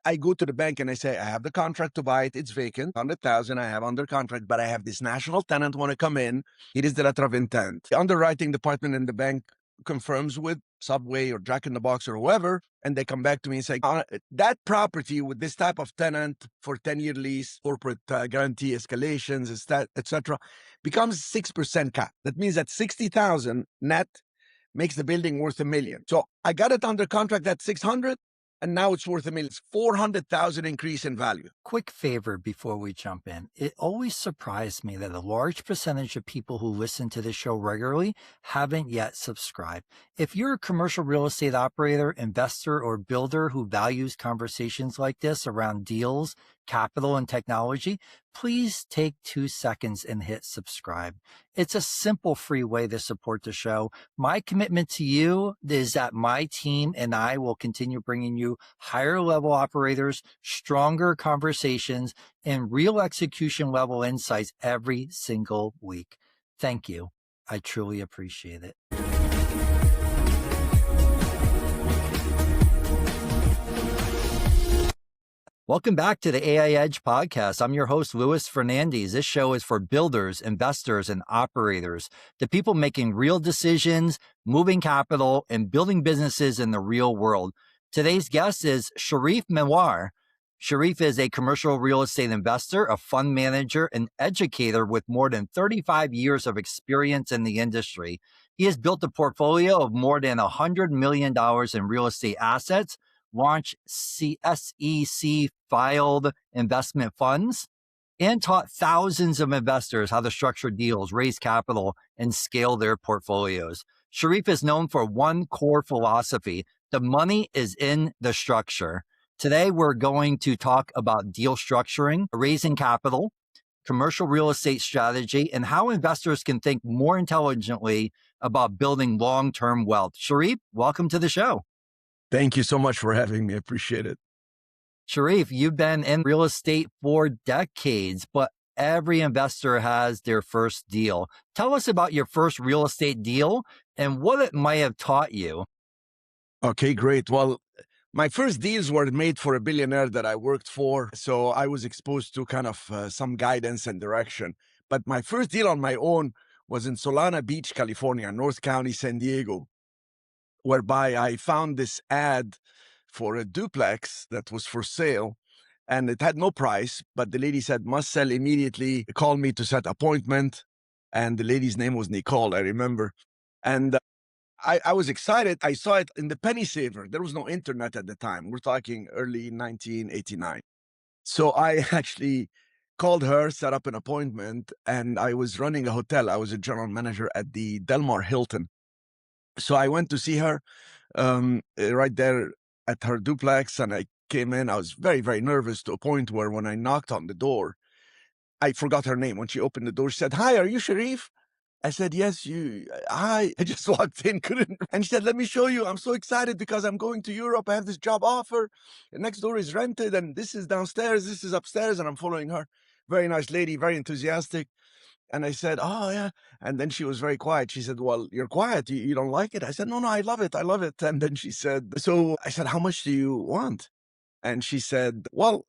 I go to the bank and I say, I have the contract to buy it. It's vacant, 100,000 I have under contract, but I have this national tenant want to come in. It is the letter of intent. The underwriting department in the bank confirms with Subway or Jack in the Box or whoever, and they come back to me and say, that property with this type of tenant for 10-year lease, corporate guarantee escalations, etc., becomes 6% cap. That means that 60,000 net makes the building worth $1 million. So I got it under contract at 600, and now it's worth $1 million. It's 400,000 increase in value. Quick favor before we jump in. It always surprised me that a large percentage of people who listen to this show regularly haven't yet subscribed. If you're a commercial real estate operator, investor, or builder who values conversations like this around deals, capital, and technology, please take 2 seconds and hit subscribe. It's a simple, free way to support the show. My commitment to you is that my team and I will continue bringing you higher level operators, stronger conversations, and real execution level insights every single week. Thank you. I truly appreciate it. Welcome back to the AI Edge podcast. I'm your host, Luis Fernandez. This show is for builders, investors, and operators, the people making real decisions, moving capital, and building businesses in the real world. Today's guest is Cherif Medawar. Cherif is a commercial real estate investor, a fund manager, and educator with more than 35 years of experience in the industry. He has built a portfolio of more than $100 million in real estate assets, launched SEC-filed investment funds, and taught thousands of investors how to structure deals, raise capital, and scale their portfolios. Cherif is known for one core philosophy: the money is in the structure. Today, we're going to talk about deal structuring, raising capital, commercial real estate strategy, and how investors can think more intelligently about building long-term wealth. Cherif, welcome to the show. Thank you so much for having me. I appreciate it. Cherif, you've been in real estate for decades, but every investor has their first deal. Tell us about your first real estate deal and what it might have taught you. Okay, great. Well, my first deals were made for a billionaire that I worked for, so I was exposed to kind of some guidance and direction. But my first deal on my own was in Solana Beach, California, North County, San Diego, whereby I found this ad for a duplex that was for sale, and it had no price, but the lady said, must sell immediately. Call me to set appointment. And the lady's name was Nicole, I remember. And I was excited. I saw it in the penny saver. There was no internet at the time. We're talking early 1989. So I actually called her, set up an appointment, and I was running a hotel. I was a general manager at the Del Mar Hilton. So I went to see her right there at her duplex, and I came in. I was very, very nervous to a point where when I knocked on the door, I forgot her name. When she opened the door, she said, "Hi, are you Cherif?" I said, "Yes, hi." I just walked in, and she said, "Let me show you. I'm so excited because I'm going to Europe. I have this job offer. The next door is rented, and this is downstairs, this is upstairs," and I'm following her. Very nice lady, very enthusiastic. And I said, "Oh, yeah." And then she was very quiet. She said, "Well, you're quiet. You don't like it?" I said, No, I love it. I love it. And then she said, so I said, "How much do you want?" And she said, "Well,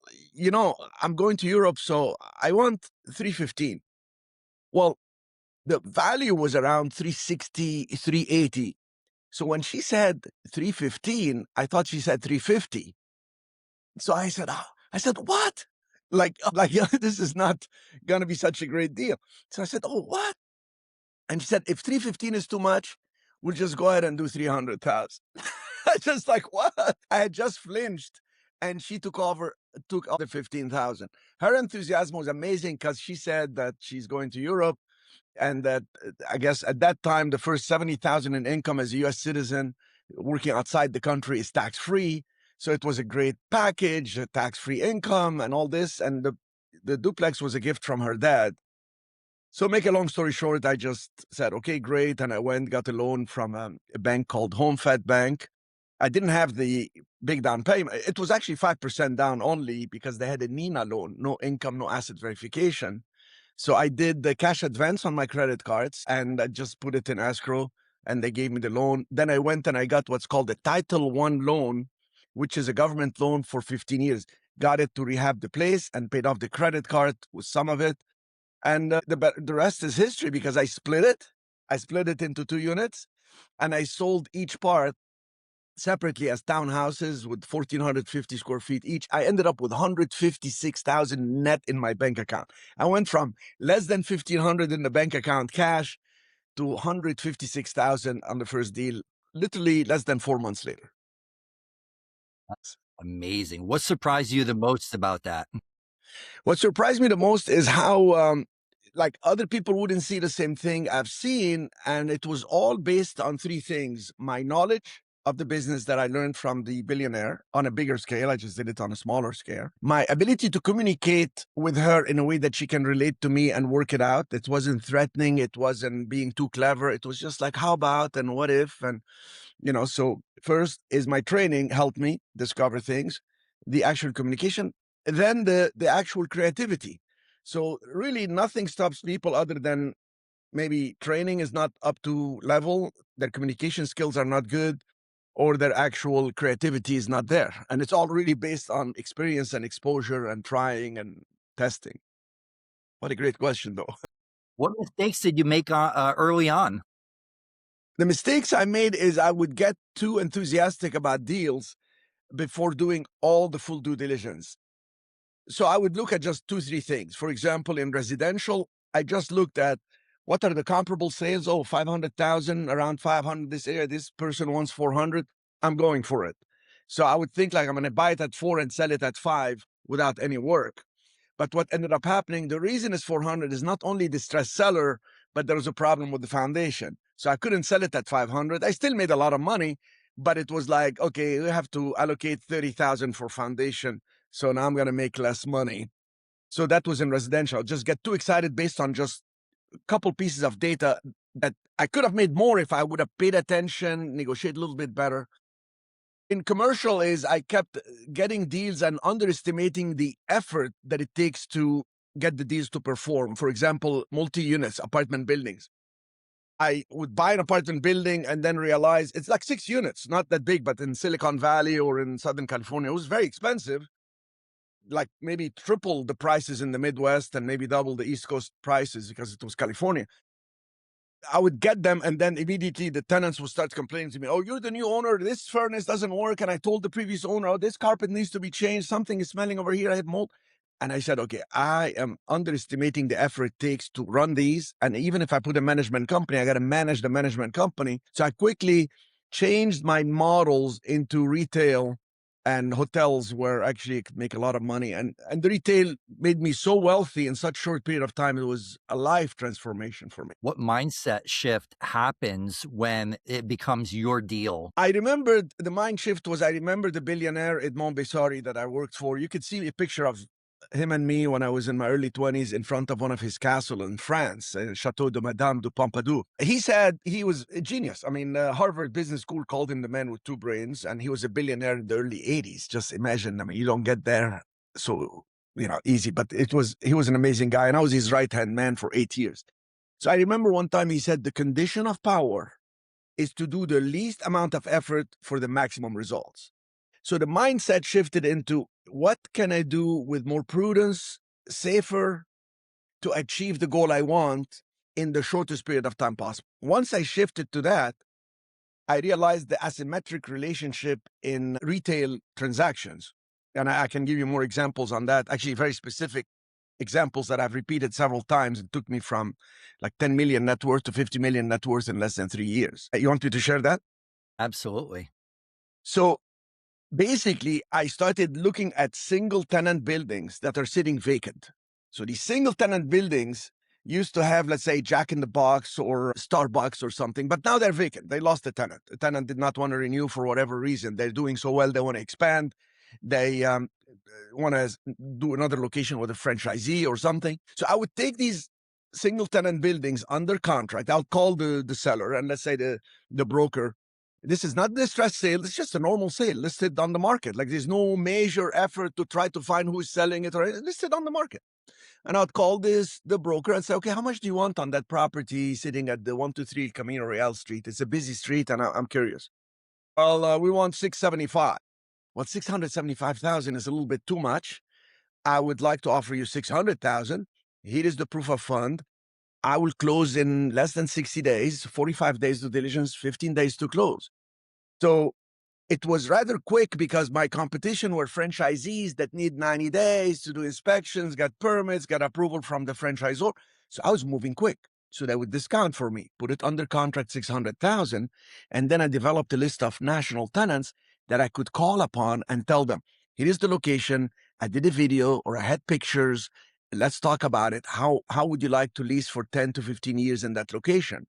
I'm going to Europe, so I want 315. Well, the value was around 360, 380. So when she said 315, I thought she said 350. So I said, "What?" This is not going to be such a great deal. So I said, "Oh, what?" And she said, "If 315 is too much, we'll just go ahead and do 300,000. I just like, what? I had just flinched, and she took the 15,000. Her enthusiasm was amazing because she said that she's going to Europe, and that I guess at that time, the first 70,000 in income as a U.S. citizen working outside the country is tax-free. So it was a great package, a tax-free income and all this. And the duplex was a gift from her dad. So make a long story short, I just said, okay, great. And I got a loan from a bank called Home Fed Bank. I didn't have the big down payment. It was actually 5% down only because they had a NINA loan, no income, no asset verification. So I did the cash advance on my credit cards and I just put it in escrow and they gave me the loan. Then I went and I got what's called a Title I loan which is a government loan for 15 years. Got it to rehab the place and paid off the credit card with some of it. And the rest is history because I split it. I split it into 2 units and I sold each part separately as townhouses with 1,450 square feet each. I ended up with 156,000 net in my bank account. I went from less than 1,500 in the bank account cash to 156,000 on the first deal, literally less than 4 months later. Amazing. What surprised you the most about that? What surprised me the most is how like other people wouldn't see the same thing I've seen, and it was all based on three things: my knowledge of the business that I learned from the billionaire on a bigger scale. I just did it on a smaller scale. My ability to communicate with her in a way that she can relate to me and work it out. It wasn't threatening. It wasn't being too clever. It was just like, how about and what if? And, so first is my training helped me discover things, the actual communication, then the actual creativity. So really nothing stops people other than maybe training is not up to level, their communication skills are not good, or their actual creativity is not there. And it's all really based on experience and exposure and trying and testing. What a great question, though. What mistakes did you make early on? The mistakes I made is I would get too enthusiastic about deals before doing all the full due diligence. So I would look at just two, three things. For example, in residential, I just looked at what are the comparable sales. Oh, 500,000, around 500 this area. This person wants 400. I'm going for it. So I would think like I'm going to buy it at 4 and sell it at 5 without any work. But what ended up happening, the reason is 400 is not only the stressed seller, but there was a problem with the foundation. So I couldn't sell it at 500. I still made a lot of money, but it was like, okay, we have to allocate 30,000 for foundation. So now I'm going to make less money. So that was in residential. Just get too excited based on just a couple pieces of data that I could have made more if I would have paid attention, negotiate a little bit better. In commercial is I kept getting deals and underestimating the effort that it takes to get the deals to perform. For example, multi-units, apartment buildings. I would buy an apartment building and then realize it's like 6 units, not that big, but in Silicon Valley or in Southern California, it was very expensive, like maybe triple the prices in the Midwest and maybe double the East Coast prices because it was California. I would get them, and then immediately the tenants would start complaining to me, "Oh, you're the new owner. This furnace doesn't work." And I told the previous owner, "Oh, this carpet needs to be changed. Something is smelling over here. I had mold." And I said, "Okay, I am underestimating the effort it takes to run these. And even if I put a management company, I got to manage the management company." So I quickly changed my models into retail and hotels where actually I could make a lot of money. And the retail made me so wealthy in such short period of time. It was a life transformation for me. What mindset shift happens when it becomes your deal? I remembered the mind shift was I remember the billionaire Edmond Bessari that I worked for. You could see a picture of him and me when I was in my early 20s in front of one of his castles in France, Chateau de Madame de Pompadour. He said he was a genius. I mean, Harvard Business School called him the man with two brains, and he was a billionaire in the early 80s. Just imagine, I mean, you don't get there so, easy, but he was an amazing guy, and I was his right-hand man for 8 years. So I remember one time he said, the condition of power is to do the least amount of effort for the maximum results. So the mindset shifted into what can I do with more prudence, safer, to achieve the goal I want in the shortest period of time possible. Once I shifted to that, I realized the asymmetric relationship in retail transactions. And I can give you more examples on that, actually very specific examples that I've repeated several times. It took me from like 10 million net worth to 50 million net worth in less than 3 years. You want me to share that? Absolutely. So basically, I started looking at single tenant buildings that are sitting vacant. So these single tenant buildings used to have, let's say, Jack in the Box or Starbucks or something, but now they're vacant. They lost the tenant. The tenant did not want to renew for whatever reason. They're doing so well, they want to expand. They want to do another location with a franchisee or something. So I would take these single tenant buildings under contract. I'll call the seller and let's say the broker, this is not distress sale. It's just a normal sale listed on the market. Like there's no major effort to try to find who's selling it or listed on the market. And I'd call the broker and say, okay, how much do you want on that property sitting at the 123 Camino Real Street? It's a busy street and I'm curious. Well, we want 675. Well, 675,000 is a little bit too much. I would like to offer you 600,000. Here is the proof of fund. I will close in less than 60 days, 45 days due diligence, 15 days to close. So it was rather quick because my competition were franchisees that need 90 days to do inspections, got permits, got approval from the franchisor. So I was moving quick. So they would discount for me, put it under contract 600,000. And then I developed a list of national tenants that I could call upon and tell them, here is the location. I did a video or I had pictures. Let's talk about it. How would you like to lease for 10 to 15 years in that location?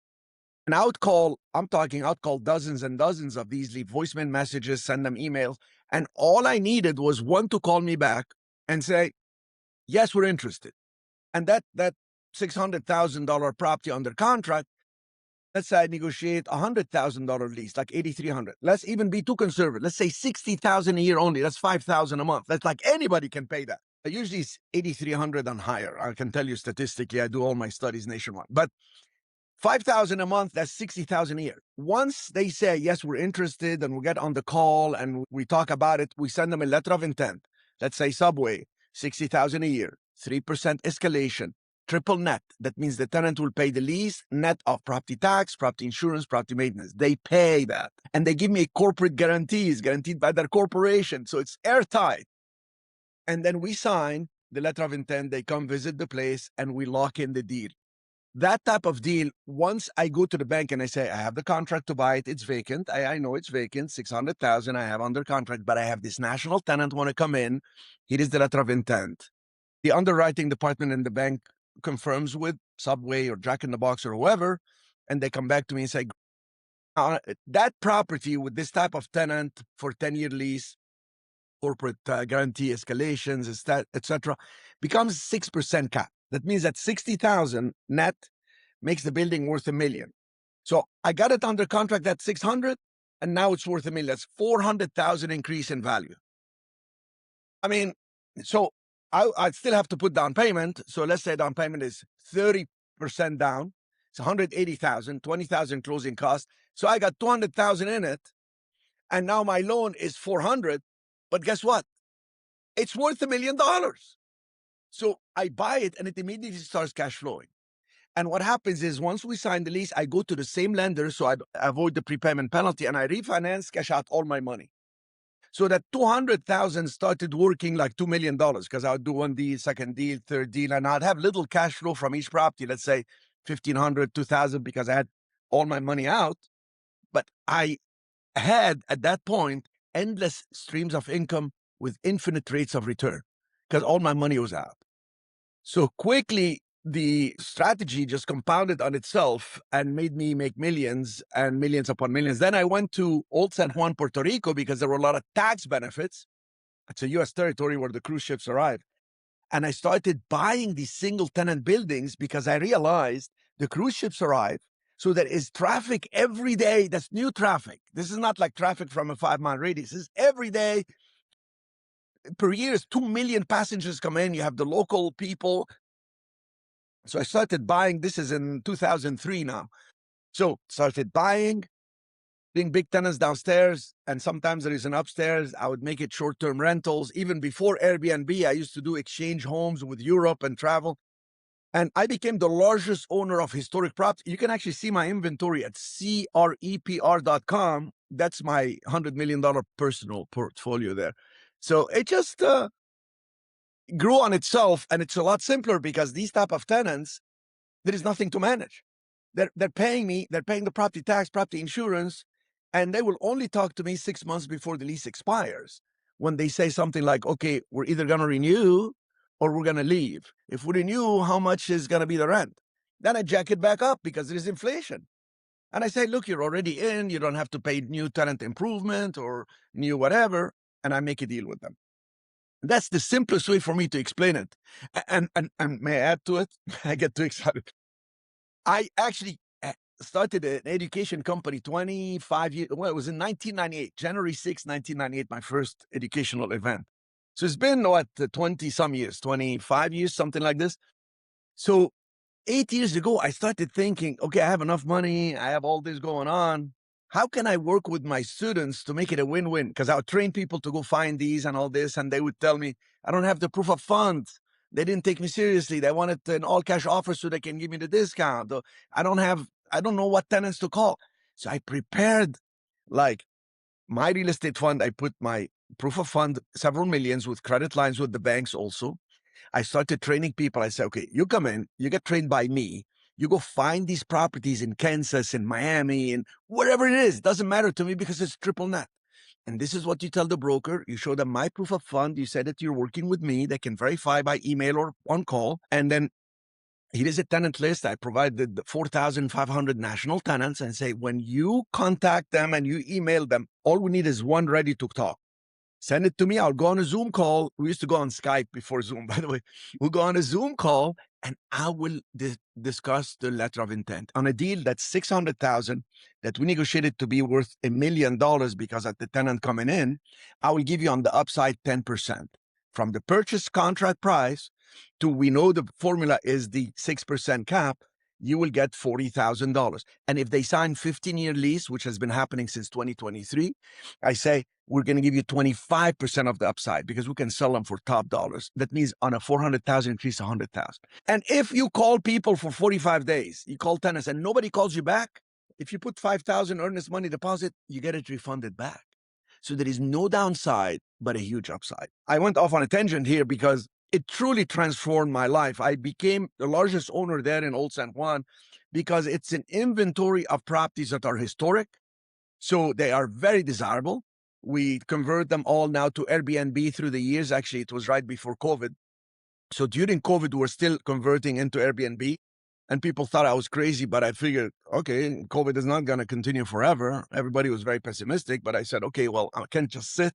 And I'd call dozens and dozens of these, leave voicemail messages, send them emails. And all I needed was one to call me back and say, yes, we're interested. And that $600,000 property under contract, let's say I negotiate $100,000 lease, like 8,300. Let's even be too conservative. Let's say 60,000 a year only. That's 5,000 a month. That's like anybody can pay that. Usually it's 8,300 and higher. I can tell you statistically, I do all my studies nationwide. But 5,000 a month, that's 60,000 a year. Once they say, yes, we're interested, and we get on the call and we talk about it, we send them a letter of intent. Let's say Subway, 60,000 a year, 3% escalation, triple net. That means the tenant will pay the lease net of property tax, property insurance, property maintenance. They pay that. And they give me corporate guarantees, guaranteed by their corporation. So it's airtight. And then we sign the letter of intent. They come visit the place and we lock in the deal. That type of deal, once I go to the bank and I say, I have the contract to buy it, it's vacant. I know it's vacant, 600,000 I have under contract, but I have this national tenant want to come in. Here is the letter of intent. The underwriting department in the bank confirms with Subway or Jack in the Box or whoever, and they come back to me and say, that property with this type of tenant for 10-year lease, corporate guarantee escalations, etc., becomes 6% cap. That means that 60,000 net makes the building worth $1 million. So I got it under contract at 600, and now it's worth $1 million. That's 400,000 increase in value. I mean, so I still have to put down payment. So let's say down payment is 30% down. It's 180,000, 20,000 closing costs. So I got 200,000 in it, and now my loan is 400. But guess what? It's worth $1 million. So I buy it, and it immediately starts cash flowing. And what happens is once we sign the lease, I go to the same lender, so I avoid the prepayment penalty, and I refinance, cash out all my money. So that 200,000 started working like $2 million because I would do one deal, second deal, third deal, and I'd have little cash flow from each property. Let's say 1,500, 2,000, because I had all my money out. But I had at that point endless streams of income with infinite rates of return because all my money was out. So quickly, the strategy just compounded on itself and made me make millions and millions upon millions. Then I went to Old San Juan, Puerto Rico, because there were a lot of tax benefits. It's a U.S. territory where the cruise ships arrive. And I started buying these single tenant buildings because I realized the cruise ships arrive. So there is traffic every day. That's new traffic. This is not like traffic from a 5-mile radius. This is every day. Per year, 2 million passengers come in. You have the local people. So I started buying. This is in 2003 now. So started buying, being big tenants downstairs, and sometimes there is an upstairs. I would make it short-term rentals. Even before Airbnb, I used to do exchange homes with Europe and travel. And I became the largest owner of historic property. You can actually see my inventory at crepr.com. That's my $100 million personal portfolio there. So it just grew on itself, and it's a lot simpler because these type of tenants, there is nothing to manage. They're paying me, they're paying the property tax, property insurance, and they will only talk to me 6 months before the lease expires. When they say something like, okay, we're either going to renew or we're going to leave. If we renew, how much is going to be the rent? Then I jack it back up because there is inflation. And I say, look, you're already in, you don't have to pay new tenant improvement or new whatever, and I make a deal with them. That's the simplest way for me to explain it. And may I add to it? I get too excited. I actually started an education company 25 years. Well, it was in 1998, January 6, 1998, my first educational event. So it's been, 20 some years, 25 years, something like this. So 8 years ago, I started thinking, okay, I have enough money. I have all this going on. how can I work with my students to make it a win-win? Because I would train people to go find these and all this, and they would tell me, I don't have the proof of funds. They didn't take me seriously. They wanted an all-cash offer so they can give me the discount. Or I don't know what tenants to call. So I prepared like my real estate fund. I put my proof of fund, several millions with credit lines with the banks also. I started training people. I said, okay, you come in, you get trained by me. You go find these properties in Kansas, in Miami, and wherever it is. Doesn't matter to me because it's triple net. And this is what you tell the broker. You show them my proof of fund. You say that you're working with me. They can verify by email or on call. And then here is a tenant list. I provided the 4,500 national tenants and say, when you contact them and you email them, all we need is one ready to talk. Send it to me. I'll go on a Zoom call. We used to go on Skype before Zoom, by the way. We'll go on a Zoom call and I will discuss the letter of intent on a deal that's 600,000 that we negotiated to be worth $1 million because of the tenant coming in. I will give you on the upside 10% from the purchase contract price to we know the formula is the 6% cap. You will get $40,000. And if they sign 15-year lease, which has been happening since 2023, I say, we're going to give you 25% of the upside because we can sell them for top dollars. That means on a 400,000 increase 100,000. And if you call people for 45 days, you call tenants and nobody calls you back, if you put 5,000 earnest money deposit, you get it refunded back. So there is no downside, but a huge upside. I went off on a tangent here because it truly transformed my life. I became the largest owner there in Old San Juan because it's an inventory of properties that are historic. So they are very desirable. We convert them all now to Airbnb through the years. Actually, it was right before COVID. So during COVID, we're still converting into Airbnb. And people thought I was crazy, but I figured, okay, COVID is not going to continue forever. Everybody was very pessimistic, but I said, okay, well, I can't just sit.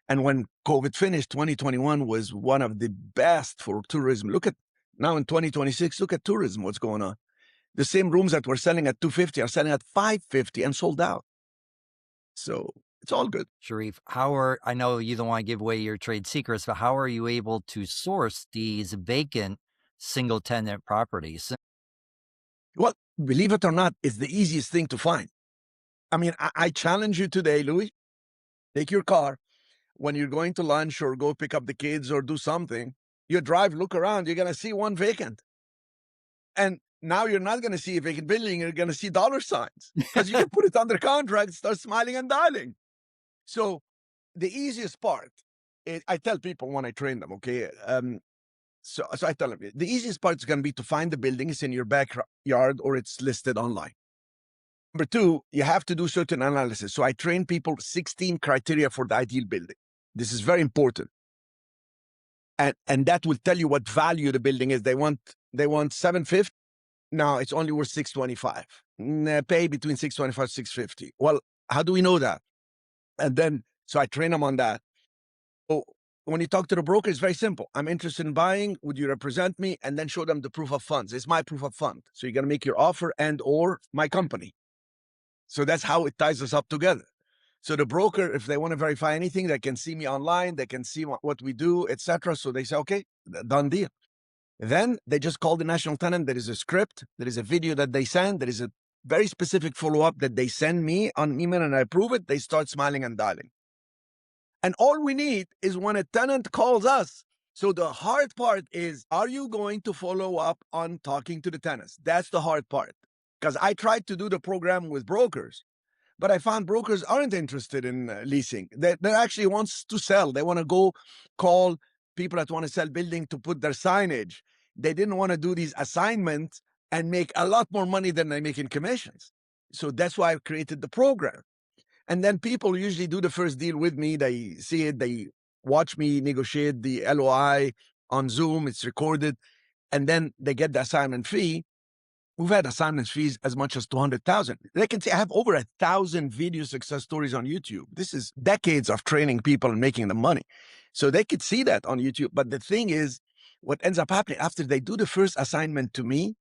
And when COVID finished, 2021 was one of the best for tourism. Look at now in 2026, look at tourism, what's going on. The same rooms that were selling at 250 are selling at 550 and sold out. So it's all good. Cherif, I know you don't want to give away your trade secrets, but how are you able to source these vacant single tenant properties? Well, believe it or not, it's the easiest thing to find. I mean, I challenge you today, Louis, take your car. When you're going to lunch or go pick up the kids or do something, you drive, look around, you're going to see one vacant. And now you're not going to see a vacant building, you're going to see dollar signs because you can put it under contract, start smiling and dialing. So the easiest part is, I tell people when I train them, okay, so I tell them, the easiest part is going to be to find the building. It's in your backyard or it's listed online. Number two, you have to do certain analysis. So I train people 16 criteria for the ideal building. This is very important. And that will tell you what value the building is. They want 750. Now it's only worth 625. Pay between 625 650. Well, how do we know that? And then so I train them on that. So when you talk to the broker, it's very simple. I'm interested in buying. Would you represent me? And then show them the proof of funds. It's my proof of fund. So you're going to make your offer and or my company. So that's how it ties us up together. So the broker, if they want to verify anything, they can see me online. They can see what we do, etc. So they say, okay, done deal. Then they just call the national tenant. There is a script. There is a video that they send. There is a very specific follow-up that they send me on email and I approve it. They start smiling and dialing. And all we need is when a tenant calls us. So the hard part is, are you going to follow up on talking to the tenants? That's the hard part. Because I tried to do the program with brokers, but I found brokers aren't interested in leasing. They actually wants to sell. They want to go call people that want to sell building to put their signage. They didn't want to do these assignments and make a lot more money than they make in commissions. So that's why I created the program. And then people usually do the first deal with me. They see it. They watch me negotiate the LOI on Zoom. It's recorded. And then they get the assignment fee. We've had assignment fees as much as 200,000. They can say I have over 1,000 video success stories on YouTube. This is decades of training people and making them money. So they could see that on YouTube. But the thing is, what ends up happening after they do the first assignment to me,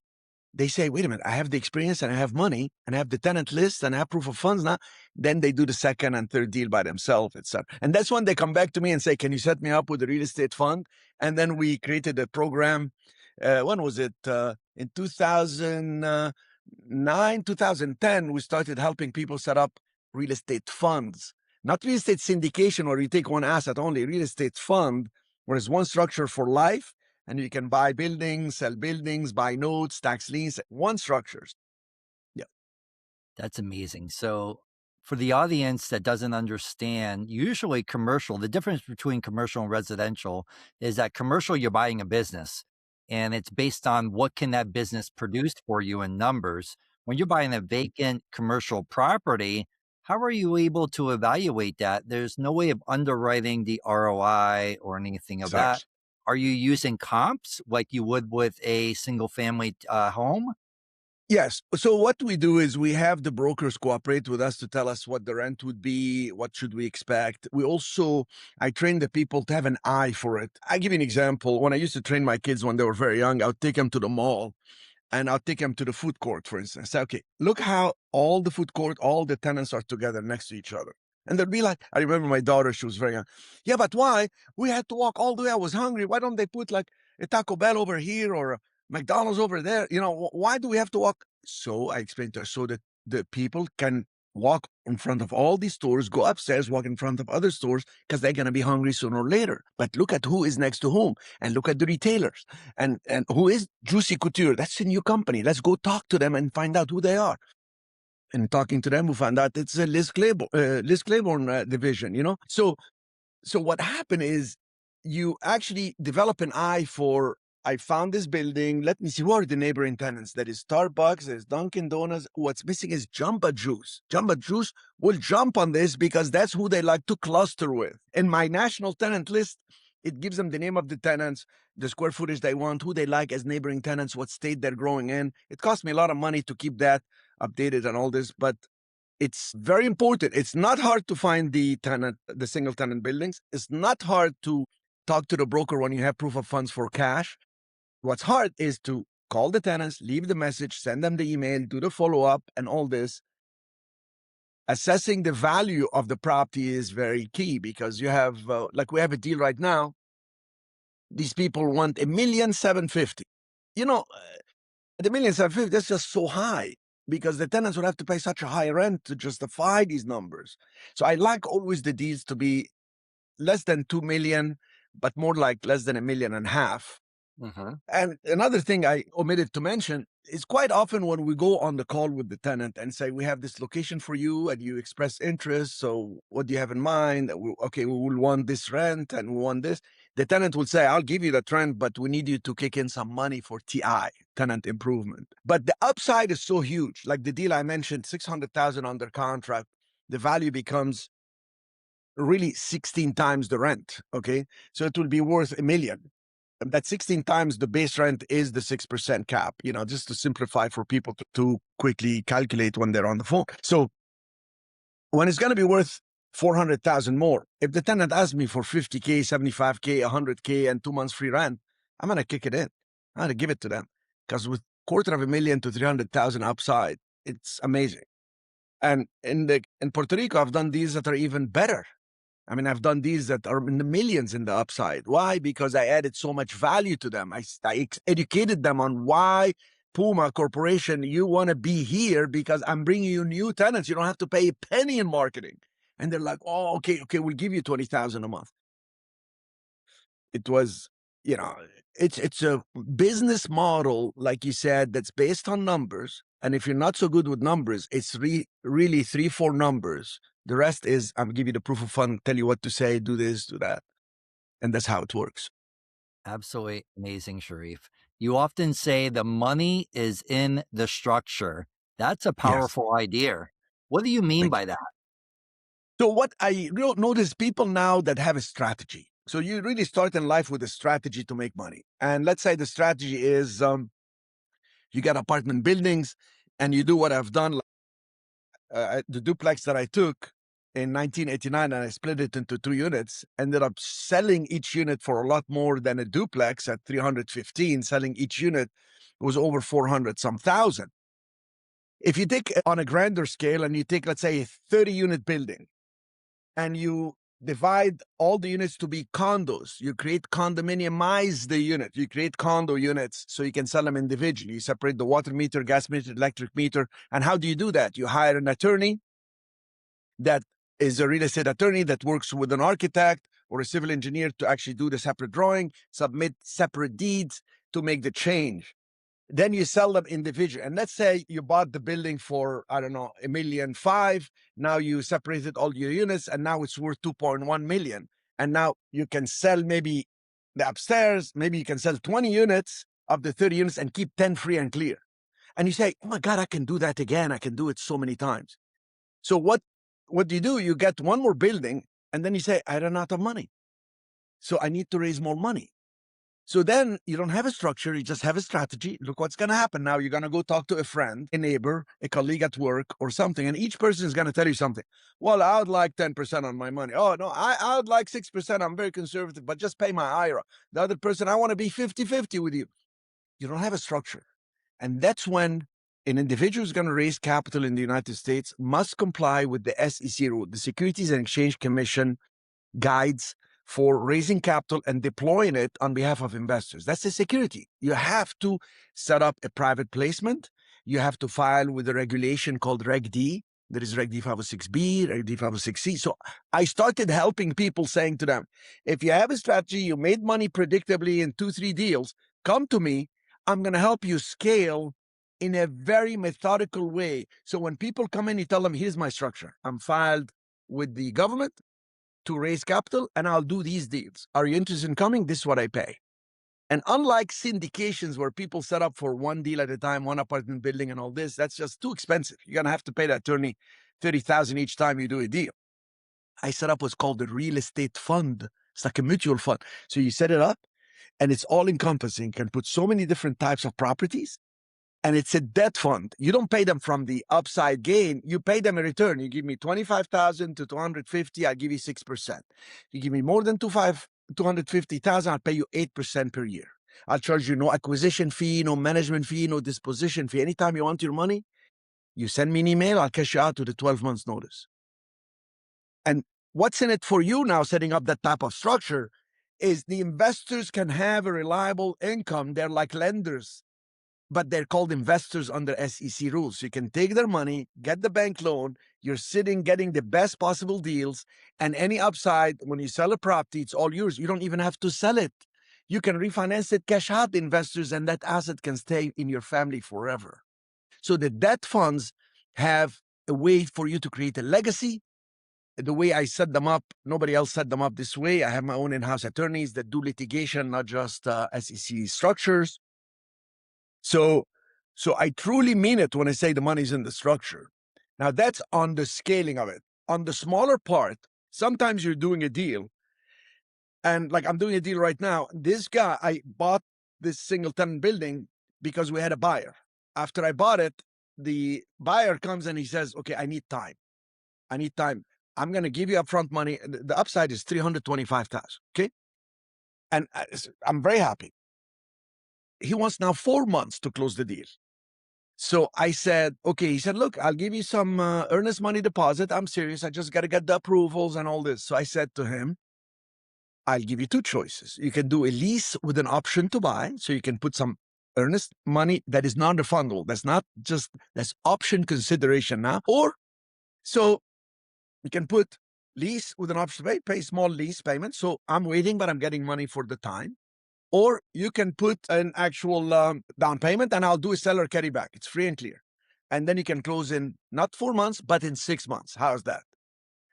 they say, wait a minute, I have the experience and I have money and I have the tenant list and I have proof of funds now. Then they do the second and third deal by themselves, etc. And that's when they come back to me and say, can you set me up with a real estate fund? And then we created a program. When was it? In 2000, 2010, we started helping people set up real estate funds, not real estate syndication where you take one asset only, real estate fund, where it's one structure for life and you can buy buildings, sell buildings, buy notes, tax liens, one structure. Yeah, That's amazing. So, for the audience that doesn't understand, usually commercial, the difference between commercial and residential is that commercial, you're buying a business and it's based on what can that business produce for you in numbers. When you're buying a vacant commercial property, how are you able to evaluate that? There's no way of underwriting the ROI or anything of that. exactly. Are you using comps like you would with a single family home? Yes. So what we do is we have the brokers cooperate with us to tell us what the rent would be, what should we expect. I train the people to have an eye for it. I give you an example. When I used to train my kids when they were very young, I would take them to the mall and I'll take them to the food court, for instance. Say, okay, look how all the food court, all the tenants are together next to each other. And they'll be like, I remember my daughter, she was very young. Yeah, but why? We had to walk all the way. I was hungry. Why don't they put like a Taco Bell over here or a McDonald's over there? Why do we have to walk? So I explained to her so that the people can walk in front of all these stores, go upstairs, walk in front of other stores because they're going to be hungry sooner or later. But look at who is next to whom and look at the retailers and who is Juicy Couture. That's a new company. Let's go talk to them and find out who they are. And talking to them, we found out it's a Liz Claiborne division. So what happened is you actually develop an eye for, I found this building. Let me see, who are the neighboring tenants? There is Starbucks, there's Dunkin' Donuts. What's missing is Jamba Juice. Jamba Juice will jump on this because that's who they like to cluster with. In my national tenant list, it gives them the name of the tenants, the square footage they want, who they like as neighboring tenants, what state they're growing in. It costs me a lot of money to keep that updated and all this, but it's very important. It's not hard to find the single tenant buildings. It's not hard to talk to the broker when you have proof of funds for cash. What's hard is to call the tenants, leave the message, send them the email, do the follow up, and all this. Assessing the value of the property is very key because you have, like we have a deal right now. These people want 1,750,000. The 1,750,000, that's just so high because the tenants would have to pay such a high rent to justify these numbers. So I like always the deals to be less than 2 million, but more like less than 1.5 million. Mhm. And another thing I omitted to mention is quite often when we go on the call with the tenant and say, we have this location for you and you express interest. So what do you have in mind? Okay, we will want this rent and we want this. The tenant will say, I'll give you the rent, but we need you to kick in some money for TI, tenant improvement. But the upside is so huge. Like the deal I mentioned, 600,000 under contract, the value becomes really 16 times the rent. Okay. So it will be worth 1 million. That 16 times the base rent is the 6% cap, just to simplify for people to quickly calculate when they're on the phone. So when it's going to be worth 400,000 more, if the tenant asks me for 50K, 75K, 100K, and 2 months free rent, I'm going to kick it in. I'm going to give it to them because with $250,000 to 300,000 upside, it's amazing. And in Puerto Rico, I've done these that are even better. I mean, I've done these that are in the millions in the upside. Why? Because I added so much value to them. I educated them on why Puma Corporation, you want to be here because I'm bringing you new tenants. You don't have to pay a penny in marketing. And they're like, oh, okay, we'll give you 20,000 a month. It was, you know, it's a business model, like you said, that's based on numbers. And if you're not so good with numbers, it's really 3, 4 numbers. The rest is I'll give you the proof of fund, tell you what to say, do this, do that. And that's how it works. Absolutely amazing, Cherif. You often say the money is in the structure. That's a Yes. powerful idea. What do you mean Thank by you. that? So what I notice people now that have a strategy. So you really start in life with a strategy to make money. And let's say the strategy is you get apartment buildings and you do what I've done. The duplex that I took in 1989 and I split it into 2 units, ended up selling each unit for a lot more than a duplex at 315. Selling each unit was over 400 some thousand. If you take on a grander scale and you take, let's say, a 30 unit building and you divide all the units to be condos. You create condominiumize the unit. You create condo units so you can sell them individually. You separate the water meter, gas meter, electric meter. And how do you do that? You hire an attorney that is a real estate attorney that works with an architect or a civil engineer to actually do the separate drawing, submit separate deeds to make the change. Then you sell them individually. And let's say you bought the building for, I don't know, $1.5 million. Now you separated all your units and now it's worth 2.1 million. And now you can sell maybe the upstairs, maybe you can sell 20 units of the 30 units and keep 10 free and clear. And you say, oh my God, I can do that again. I can do it so many times. So what do? You get one more building and then you say, I run out of money. So I need to raise more money. So then you don't have a structure, you just have a strategy. Look what's going to happen. Now you're going to go talk to a friend, a neighbor, a colleague at work or something. And each person is going to tell you something. Well, I would like 10% on my money. Oh, no, I would like 6%. I'm very conservative, but just pay my IRA. The other person, I want to be 50-50 with you. You don't have a structure. And that's when an individual who's going to raise capital in the United States must comply with the SEC rule, the Securities and Exchange Commission guides for raising capital and deploying it on behalf of investors. That's the security. You have to set up a private placement. You have to file with a regulation called Reg D. There is Reg D 506B, Reg D 506C. So I started helping people, saying to them, if you have a strategy, you made money predictably in 2-3 deals, come to me. I'm going to help you scale in a very methodical way. So when people come in, you tell them, here's my structure. I'm filed with the government to raise capital, and I'll do these deals. Are you interested in coming? This is what I pay. And unlike syndications where people set up for one deal at a time, one apartment building and all this, that's just too expensive. You're going to have to pay the attorney $30,000 each time you do a deal. I set up what's called a real estate fund. It's like a mutual fund. So you set it up and it's all encompassing. You can put so many different types of properties. And it's a debt fund. You don't pay them from the upside gain. You pay them a return. You give me 25,000 to 250, I'll give you 6%. You give me more than 250,000, I'll pay you 8% per year. I'll charge you no acquisition fee, no management fee, no disposition fee. Anytime you want your money, you send me an email, I'll cash you out with a 12 months notice. And what's in it for you now, setting up that type of structure, is the investors can have a reliable income. They're like lenders, but they're called investors under SEC rules. So you can take their money, get the bank loan, you're sitting getting the best possible deals, and any upside, when you sell a property, it's all yours. You don't even have to sell it. You can refinance it, cash out the investors, and that asset can stay in your family forever. So the debt funds have a way for you to create a legacy. The way I set them up, nobody else set them up this way. I have my own in-house attorneys that do litigation, not just SEC structures. So I truly mean it when I say the money's in the structure. Now that's on the scaling of it. On the smaller part, sometimes you're doing a deal, and like I'm doing a deal right now. This guy, I bought this single-tenant building because we had a buyer. After I bought it, the buyer comes and he says, okay, I need time. I'm going to give you upfront money. The upside is $325,000. Okay. And I'm very happy. He wants now 4 months to close the deal. So I said, okay. He said, look, I'll give you some earnest money deposit. I'm serious. I just got to get the approvals and all this. So I said to him, I'll give you 2 choices. You can do a lease with an option to buy. So you can put some earnest money that is non-refundable. That's option consideration now. Or so you can put lease with an option to pay small lease payment. So I'm waiting, but I'm getting money for the time. Or you can put an actual down payment and I'll do a seller carryback. It's free and clear. And then you can close in not 4 months, but in 6 months. How's that?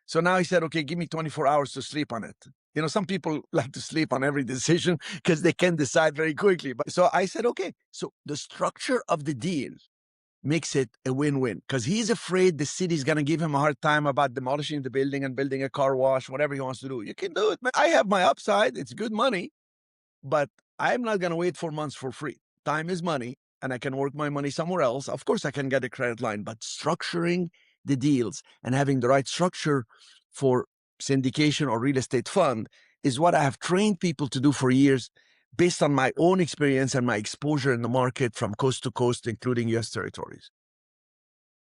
So now he said, okay, give me 24 hours to sleep on it. You know, some people like to sleep on every decision because they can decide very quickly. But so I said, okay. So the structure of the deal makes it a win-win because he's afraid the city's going to give him a hard time about demolishing the building and building a car wash, whatever he wants to do. You can do it, man. I have my upside. It's good money, but I'm not going to wait 4 months for free. Time is money, and I can work my money somewhere else. Of course, I can get a credit line, but structuring the deals and having the right structure for syndication or real estate fund is what I have trained people to do for years based on my own experience and my exposure in the market from coast to coast, including U.S. territories.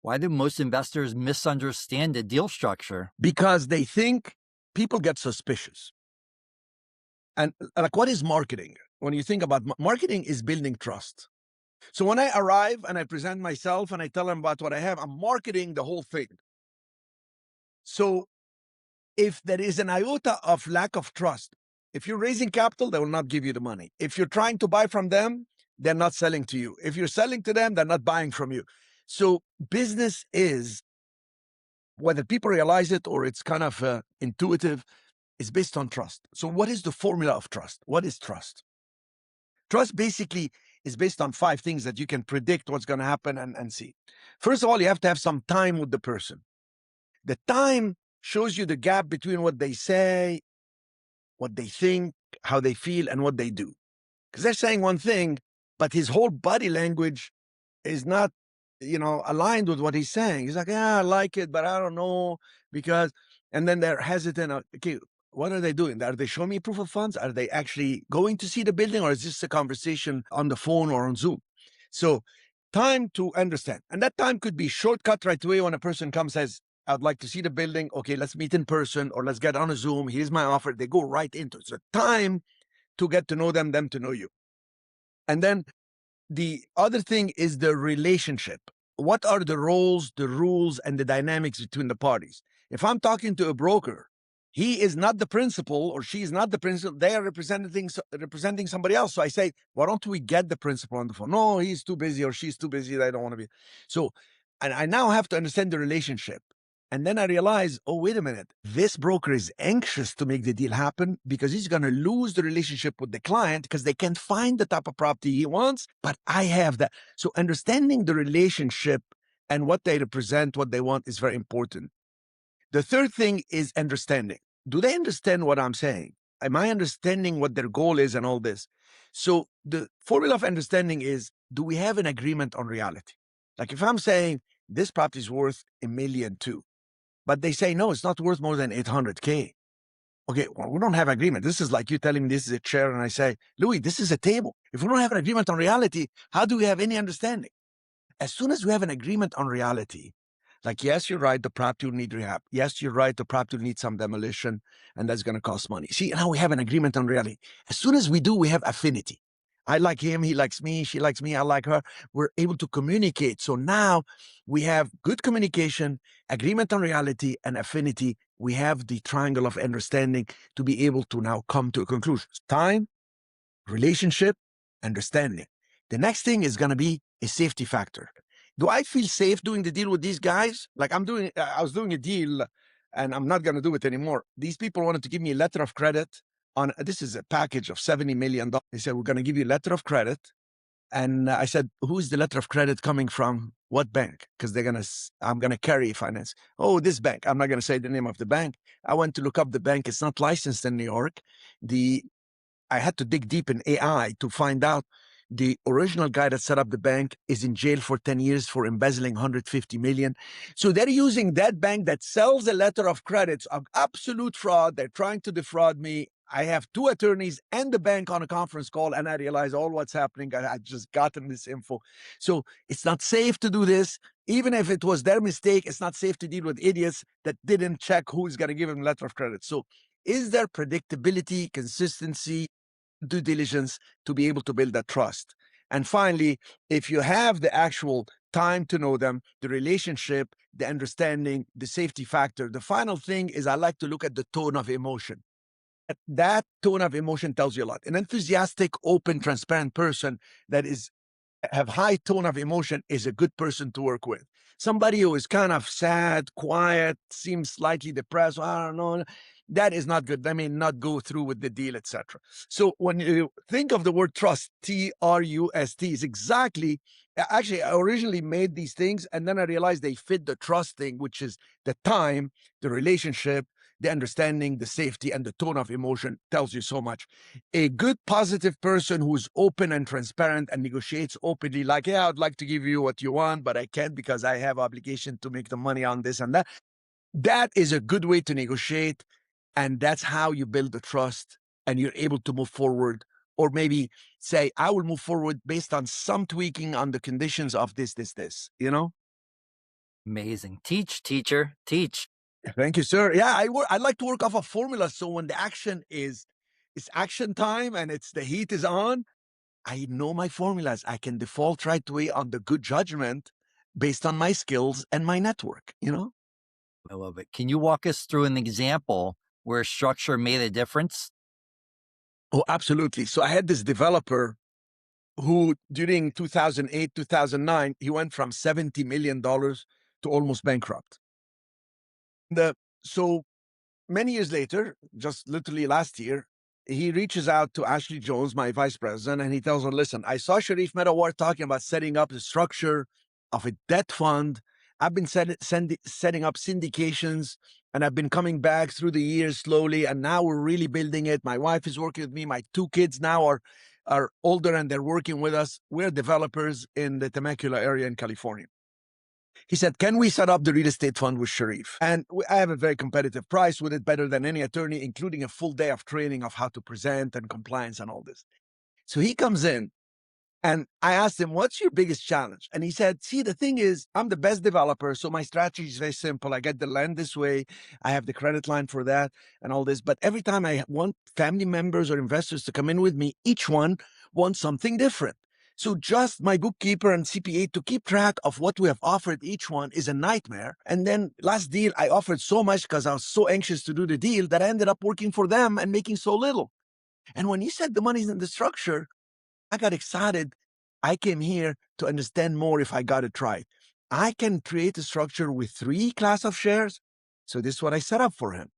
Why do most investors misunderstand the deal structure? Because they think people get suspicious. And like, what is marketing? When you think about marketing, is building trust. So when I arrive and I present myself and I tell them about what I have, I'm marketing the whole thing. So if there is an iota of lack of trust, if you're raising capital, they will not give you the money. If you're trying to buy from them, they're not selling to you. If you're selling to them, they're not buying from you. So business is, whether people realize it or it's kind of intuitive, is based on trust. So what is the formula of trust? What is trust? Trust basically is based on 5 things that you can predict what's going to happen and see. First of all, you have to have some time with the person. The time shows you the gap between what they say, what they think, how they feel, and what they do. Because they're saying one thing, but his whole body language is not, aligned with what he's saying. He's like, yeah, I like it, but I don't know because, and then they're hesitant. Okay, what are they doing? Are they showing me proof of funds? Are they actually going to see the building, or is this a conversation on the phone or on Zoom? So, time to understand, and that time could be shortcut right away when a person comes says, "I'd like to see the building." Okay, let's meet in person, or let's get on a Zoom. Here's my offer. They go right into it. So, time to get to know them to know you, and then the other thing is the relationship. What are the roles, the rules, and the dynamics between the parties? If I'm talking to a broker, he is not the principal or she is not the principal. They are representing somebody else. So I say, why don't we get the principal on the phone? No, he's too busy or she's too busy. They don't want to be. So, and I now have to understand the relationship. And then I realize, oh, wait a minute, this broker is anxious to make the deal happen because he's going to lose the relationship with the client because they can't find the type of property he wants, but I have that. So understanding the relationship and what they represent, what they want is very important. The third thing is understanding. Do they understand what I'm saying? Am I understanding what their goal is and all this? So the formula of understanding is, do we have an agreement on reality? Like if I'm saying this property is worth $1.2 million, but they say, no, it's not worth more than 800K. Okay, well, we don't have agreement. This is like you telling me this is a chair, and I say, Louis, this is a table. If we don't have an agreement on reality, how do we have any understanding? As soon as we have an agreement on reality, like, yes, you're right, the property will need rehab. Yes, you're right, the property will need some demolition, and that's going to cost money. See, now we have an agreement on reality. As soon as we do, we have affinity. I like him, he likes me, she likes me, I like her. We're able to communicate. So now we have good communication, agreement on reality, and affinity. We have the triangle of understanding to be able to now come to a conclusion. Time, relationship, understanding. The next thing is going to be a safety factor. Do I feel safe doing the deal with these guys? Like I was doing a deal and I'm not going to do it anymore. These people wanted to give me a letter of credit on, this is a package of $70 million. They said, we're going to give you a letter of credit. And I said, who is the letter of credit coming from? What bank? Because I'm going to carry finance. Oh, this bank. I'm not going to say the name of the bank. I went to look up the bank. It's not licensed in New York. I had to dig deep in AI to find out the original guy that set up the bank is in jail for 10 years for embezzling 150 million. So they're using that bank that sells a letter of credits of absolute fraud. They're trying to defraud me. I have 2 attorneys and the bank on a conference call, and I realize all what's happening. I just gotten this info. So it's not safe to do this. Even if it was their mistake, it's not safe to deal with idiots that didn't check who's going to give them a letter of credit. So is there predictability, consistency, due diligence to be able to build that trust? And finally, if you have the actual time to know them, the relationship, the understanding, the safety factor, the final thing is I like to look at the tone of emotion. That tone of emotion tells you a lot. An enthusiastic, open, transparent person that is have high tone of emotion is a good person to work with. Somebody who is kind of sad, quiet, seems slightly depressed, I don't know, that is not good. They may not go through with the deal, etc. So when you think of the word trust, Trust, is exactly, actually, I originally made these things and then I realized they fit the trust thing, which is the time, the relationship, the understanding, the safety, and the tone of emotion tells you so much. A good positive person who's open and transparent and negotiates openly, like, yeah, I'd like to give you what you want, but I can't because I have obligation to make the money on this and that. That is a good way to negotiate. And that's how you build the trust and you're able to move forward. Or maybe say, I will move forward based on some tweaking on the conditions of this. Amazing. Teach, teacher, teach. Thank you, sir. Yeah, I like to work off a formula. So when the action is it's action time and it's the heat is on, I know my formulas. I can default right away on the good judgment based on my skills and my network, you know? I love it. Can you walk us through an example where structure made a difference? Oh, absolutely. So I had this developer who during 2008, 2009, he went from $70 million to almost bankrupt. The so many years later, just literally last year, he reaches out to Ashley Jones, my vice president, and he tells her, listen, I saw Cherif Medawar talking about setting up the structure of a debt fund. I've been setting up syndications, and I've been coming back through the years slowly, and now we're really building it. My wife is working with me. My two kids now are older, and they're working with us. We're developers in the Temecula area in California. He said, can we set up the real estate fund with Cherif? And I have a very competitive price with it, better than any attorney, including a full day of training of how to present and compliance and all this. So he comes in and I asked him, what's your biggest challenge? And he said, see, the thing is, I'm the best developer. So my strategy is very simple. I get the land this way. I have the credit line for that and all this. But every time I want family members or investors to come in with me, each one wants something different. So just my bookkeeper and CPA to keep track of what we have offered each one is a nightmare. And then last deal, I offered so much because I was so anxious to do the deal that I ended up working for them and making so little. And when he said the money's in the structure, I got excited. I came here to understand more if I got it right. I can create a structure with 3 class of shares. So this is what I set up for him.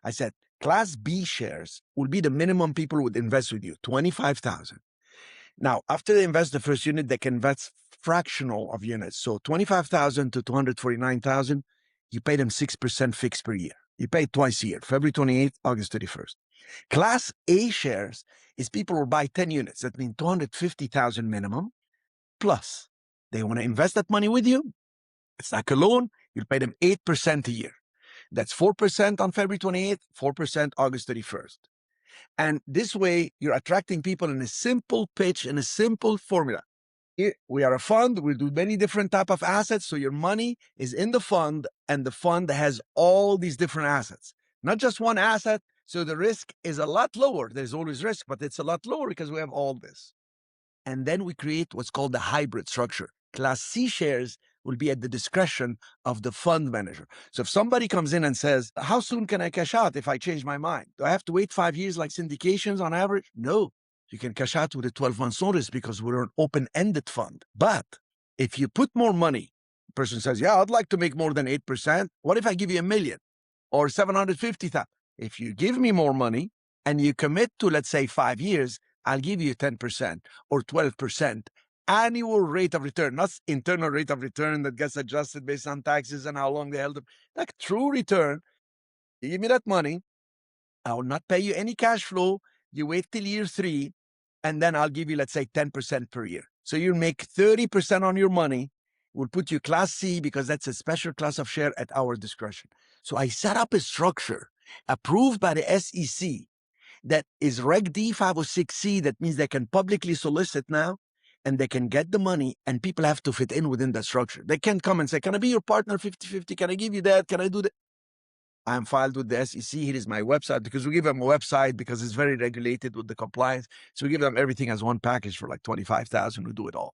I said, class B shares will be the minimum people would invest with you, 25,000. Now, after they invest the first unit, they can invest fractional of units. So 25,000 to 249,000, you pay them 6% fixed per year. You pay twice a year, February 28th, August 31st. Class A shares is people will buy 10 units. That means 250,000 minimum. Plus, they want to invest that money with you. It's like a loan. You'll pay them 8% a year. That's 4% on February 28th, 4% August 31st. And this way, you're attracting people in a simple pitch, in a simple formula. We are a fund. We do many different type of assets. So your money is in the fund, and the fund has all these different assets, not just one asset. So the risk is a lot lower. There's always risk, but it's a lot lower because we have all this. And then we create what's called the hybrid structure. Class C shares will be at the discretion of the fund manager. So if somebody comes in and says, how soon can I cash out if I change my mind? Do I have to wait 5 years like syndications on average? No. You can cash out with a 12 months notice because we're an open-ended fund. But if you put more money, the person says, yeah, I'd like to make more than 8%. What if I give you $1 million or 750,000? If you give me more money and you commit to, let's say, 5 years, I'll give you 10% or 12% annual rate of return, not internal rate of return that gets adjusted based on taxes and how long they held them. Like true return. You give me that money, I will not pay you any cash flow. You wait till year 3, and then I'll give you, let's say, 10% per year. So you'll make 30% on your money. We'll put you class C because that's a special class of share at our discretion. So I set up a structure approved by the SEC that is Reg D 506C. That means they can publicly solicit now and they can get the money, and people have to fit in within that structure. They can't come and say, can I be your partner 50-50? Can I give you that? Can I do that? I'm filed with the SEC. Here is my website because we give them a website because it's very regulated with the compliance. So we give them everything as one package for like 25,000. We do it all.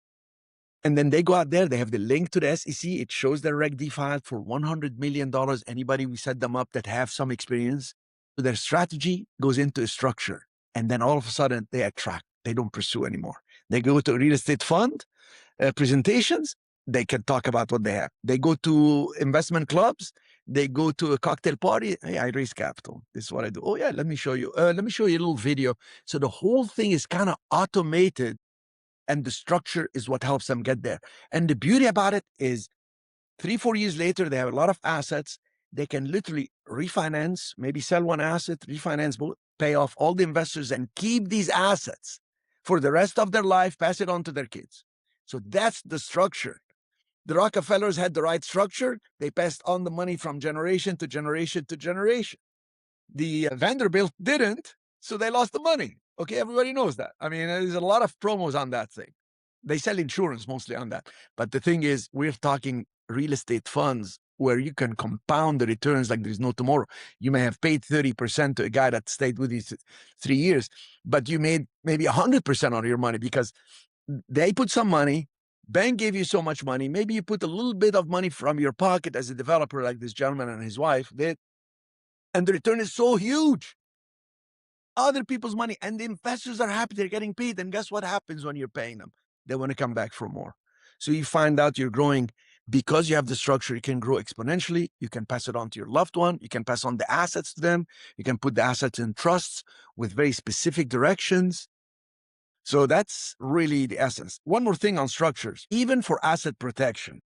And then they go out there, they have the link to the SEC. It shows their Reg D file for $100 million. Anybody we set them up that have some experience. So their strategy goes into a structure. And then all of a sudden they attract. They don't pursue anymore. They go to a real estate fund presentations. They can talk about what they have. They go to investment clubs. They go to a cocktail party. Hey, I raise capital. This is what I do. Oh yeah, let me show you. Let me show you a little video. So the whole thing is kind of automated, and the structure is what helps them get there. And the beauty about it is 3-4 years later, they have a lot of assets. They can literally refinance, maybe sell one asset, refinance both, pay off all the investors, and keep these assets for the rest of their life, pass it on to their kids. So that's the structure. The Rockefellers had the right structure. They passed on the money from generation to generation to generation. The Vanderbilt didn't, so they lost the money. Okay, everybody knows that. I mean, there's a lot of promos on that thing. They sell insurance mostly on that. But the thing is, we're talking real estate funds where you can compound the returns like there's no tomorrow. You may have paid 30% to a guy that stayed with you 3 years, but you made maybe 100% on your money because they put some money, bank gave you so much money, maybe you put a little bit of money from your pocket as a developer like this gentleman and his wife did, and the return is so huge. Other people's money, and the investors are happy they're getting paid. And guess what happens when you're paying them? They want to come back for more. So you find out you're growing because you have the structure. You can grow exponentially. You can pass it on to your loved one. You can pass on the assets to them. You can put the assets in trusts with very specific directions. So that's really the essence. One more thing on structures, even for asset protection.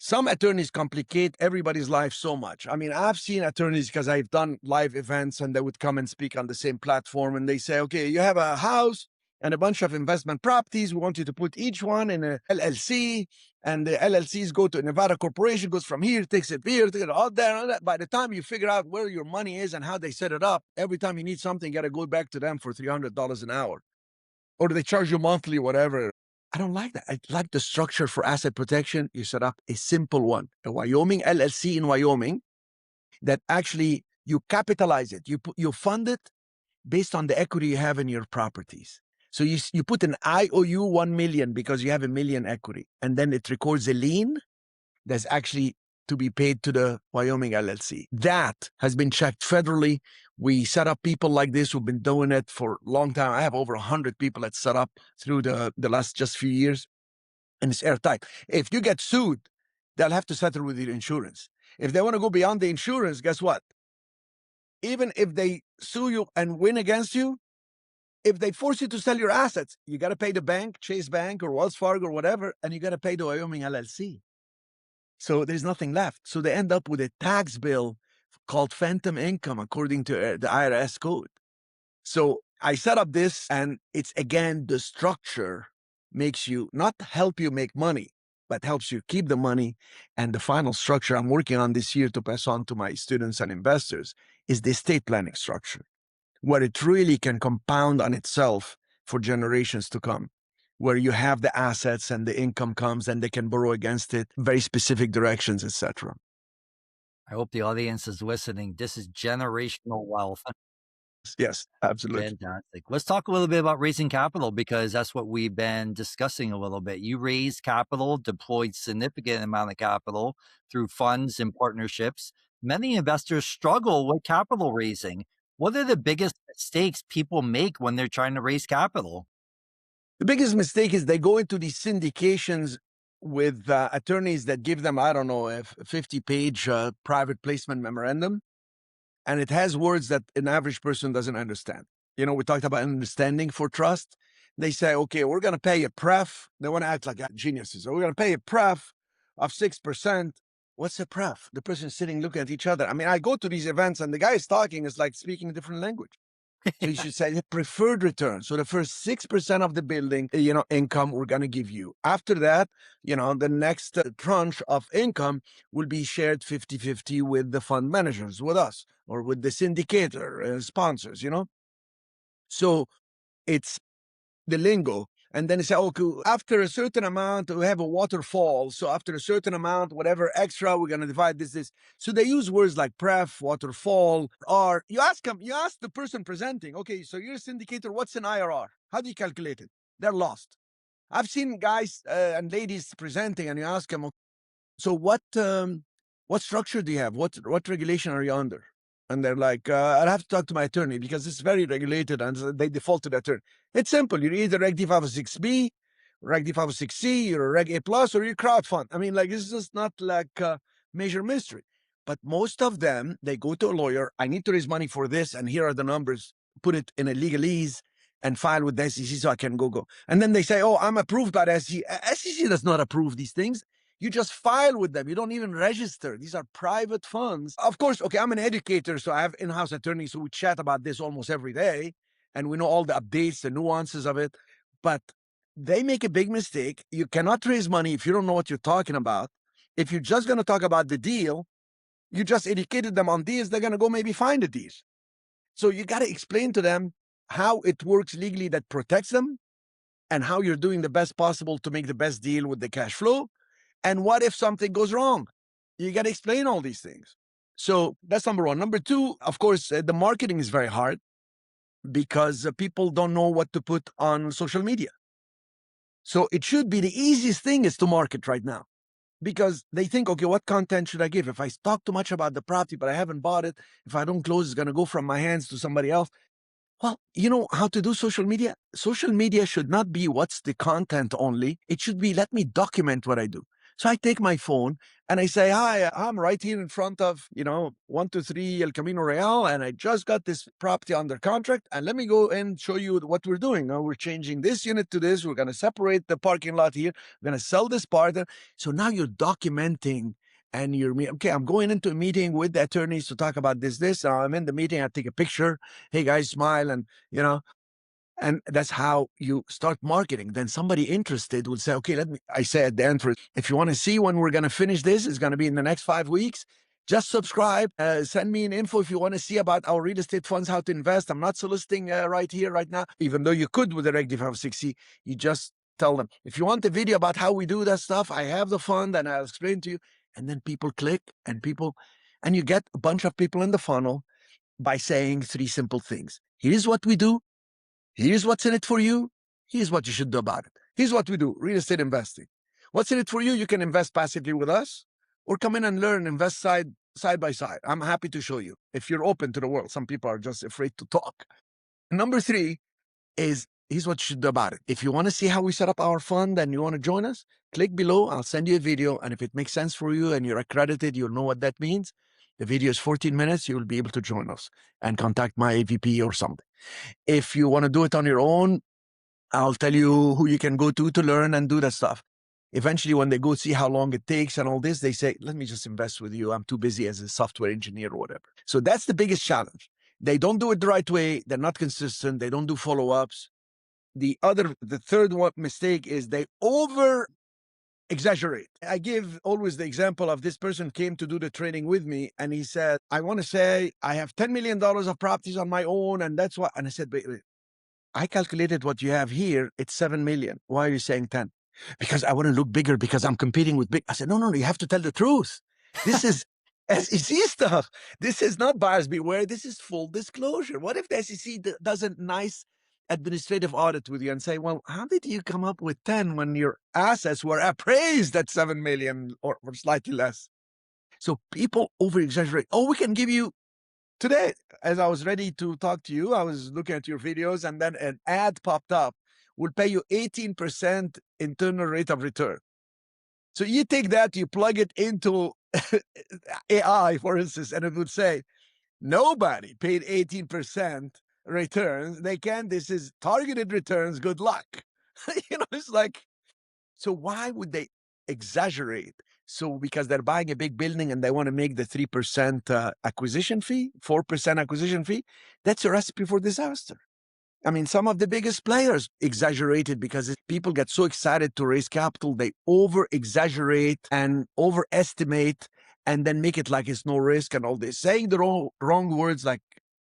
Some attorneys complicate everybody's life so much. I mean, I've seen attorneys because I've done live events and they would come and speak on the same platform and they say, okay, you have a house and a bunch of investment properties. We want you to put each one in a LLC, and the LLCs go to Nevada Corporation, goes from here, takes it here, takes it all there, all that. By the time you figure out where your money is and how they set it up, every time you need something, you got to go back to them for $300 an hour. Or they charge you monthly, whatever. I don't like that. I like the structure for asset protection. You set up a simple one, a Wyoming LLC in Wyoming that actually you capitalize it. You fund it based on the equity you have in your properties. So you put an IOU 1 million because you have 1 million equity, and then it records a lien that's actually to be paid to the Wyoming LLC. That has been checked federally. We set up people like this who've been doing it for a long time. I have over 100 people that set up through the last just few years, and it's airtight. If you get sued, they'll have to settle with your insurance. If they want to go beyond the insurance, guess what? Even if they sue you and win against you, if they force you to sell your assets, you got to pay the bank, Chase Bank or Wells Fargo or whatever, and you got to pay the Wyoming LLC. So there's nothing left. So they end up with a tax bill called phantom income, according to the IRS code. So I set up this, and it's again, the structure makes you not help you make money, but helps you keep the money. And the final structure I'm working on this year to pass on to my students and investors is the estate planning structure, where it really can compound on itself for generations to come, where you have the assets and the income comes and they can borrow against it, very specific directions, etc. I hope the audience is listening. This is generational wealth. Yes, absolutely. Fantastic. Let's talk a little bit about raising capital, because that's what we've been discussing a little bit. You raised capital, deployed significant amount of capital through funds and partnerships. Many investors struggle with capital raising. What are the biggest mistakes people make when they're trying to raise capital? The biggest mistake is they go into these syndications with attorneys that give them, I don't know, a 50-page private placement memorandum, and it has words that an average person doesn't understand. You know, we talked about understanding for trust. They say, okay, we're going to pay a pref. They want to act like geniuses. We're going to pay a pref of 6%. What's a pref? The person sitting looking at each other. I mean, I go to these events and the guy is talking, is like speaking a different language. So you should say the preferred return. So the first 6% of the building, income we're going to give you. After that, the next tranche of income will be shared 50-50 with the fund managers, with us, or with the syndicator sponsors, So it's the lingo. And then they say, okay, after a certain amount, we have a waterfall. So after a certain amount, whatever extra, we're going to divide this. So they use words like pref, waterfall, or you ask the person presenting, okay, so you're a syndicator, what's an IRR? How do you calculate it? They're lost. I've seen guys and ladies presenting, and you ask them, so what structure do you have? What regulation are you under? And they're like, I'll have to talk to my attorney because it's very regulated, and they default to the attorney. It's simple. You're either Reg D506B, Reg D506C, you're a Reg A+, or you're crowdfund. I mean, like, it's just not like major mystery. But most of them, they go to a lawyer. I need to raise money for this, and here are the numbers. Put it in a legalese and file with the SEC so I can go. And then they say, oh, I'm approved by the SEC. SEC does not approve these things. You just file with them. You don't even register. These are private funds. Of course, okay, I'm an educator, so I have in-house attorneys who chat about this almost every day, and we know all the updates, the nuances of it. But they make a big mistake. You cannot raise money if you don't know what you're talking about. If you're just going to talk about the deal, you just educated them on deals, they're going to go maybe find a deal. So you got to explain to them how it works legally that protects them, and how you're doing the best possible to make the best deal with the cash flow. And what if something goes wrong? You got to explain all these things. So that's number one. Number two, of course, the marketing is very hard because people don't know what to put on social media. So it should be the easiest thing is to market right now because they think, okay, what content should I give? If I talk too much about the property, but I haven't bought it, if I don't close, it's going to go from my hands to somebody else. Well, you know how to do social media? Social media should not be what's the content only. It should be let me document what I do. So I take my phone and I say, hi, I'm right here in front of, 123 El Camino Real, and I just got this property under contract. And let me go and show you what we're doing. Now we're changing this unit to this. We're going to separate the parking lot here. We're going to sell this part. So now you're documenting and okay, I'm going into a meeting with the attorneys to talk about this. I'm in the meeting. I take a picture. Hey guys, smile. And that's how you start marketing. Then somebody interested will say, okay, I say at the end, if you want to see when we're going to finish this, it's going to be in the next 5 weeks. Just subscribe, send me an info if you want to see about our real estate funds, how to invest. I'm not soliciting right here, right now, even though you could with the Reg D560. You just tell them, if you want a video about how we do that stuff, I have the fund and I'll explain to you. And then people click and you get a bunch of people in the funnel by saying 3 simple things. Here's what we do. Here's what's in it for you. Here's what you should do about it. Here's what we do, real estate investing. What's in it for you? You can invest passively with us or come in and learn, invest side by side. I'm happy to show you if you're open to the world. Some people are just afraid to talk. Number 3 is here's what you should do about it. If you want to see how we set up our fund and you want to join us, click below. I'll send you a video. And if it makes sense for you and you're accredited, you'll know what that means. The video is 14 minutes. You will be able to join us and contact my AVP or something. If you want to do it on your own, I'll tell you who you can go to learn and do that stuff. Eventually, when they go see how long it takes and all this, they say, let me just invest with you. I'm too busy as a software engineer or whatever. So that's the biggest challenge. They don't do it the right way. They're not consistent. They don't do follow-ups. The third one mistake is they over exaggerate. I give always the example of this person came to do the training with me and he said, I want to say I have $10 million of properties on my own. And that's why, and I said, wait, I calculated what you have here. It's 7 million. Why are you saying 10? Because I want to look bigger because I'm competing with big. I said, no, you have to tell the truth. This is SEC stuff. This is not buyers beware. This is full disclosure. What if the SEC does a nice administrative audit with you and say, well, how did you come up with 10 when your assets were appraised at 7 million or slightly less? So people over exaggerate. Oh, we can give you today, as I was ready to talk to you, I was looking at your videos and then an ad popped up. Will pay you 18% internal rate of return. So you take that, you plug it into AI, for instance, and it would say, nobody paid 18% returns. They can, this is targeted returns. Good luck. It's like, so why would they exaggerate? So because they're buying a big building and they want to make the 3% acquisition fee, 4% acquisition fee, that's a recipe for disaster. I mean, some of the biggest players exaggerated because people get so excited to raise capital, they over-exaggerate and overestimate and then make it like it's no risk and all this. Saying the wrong words like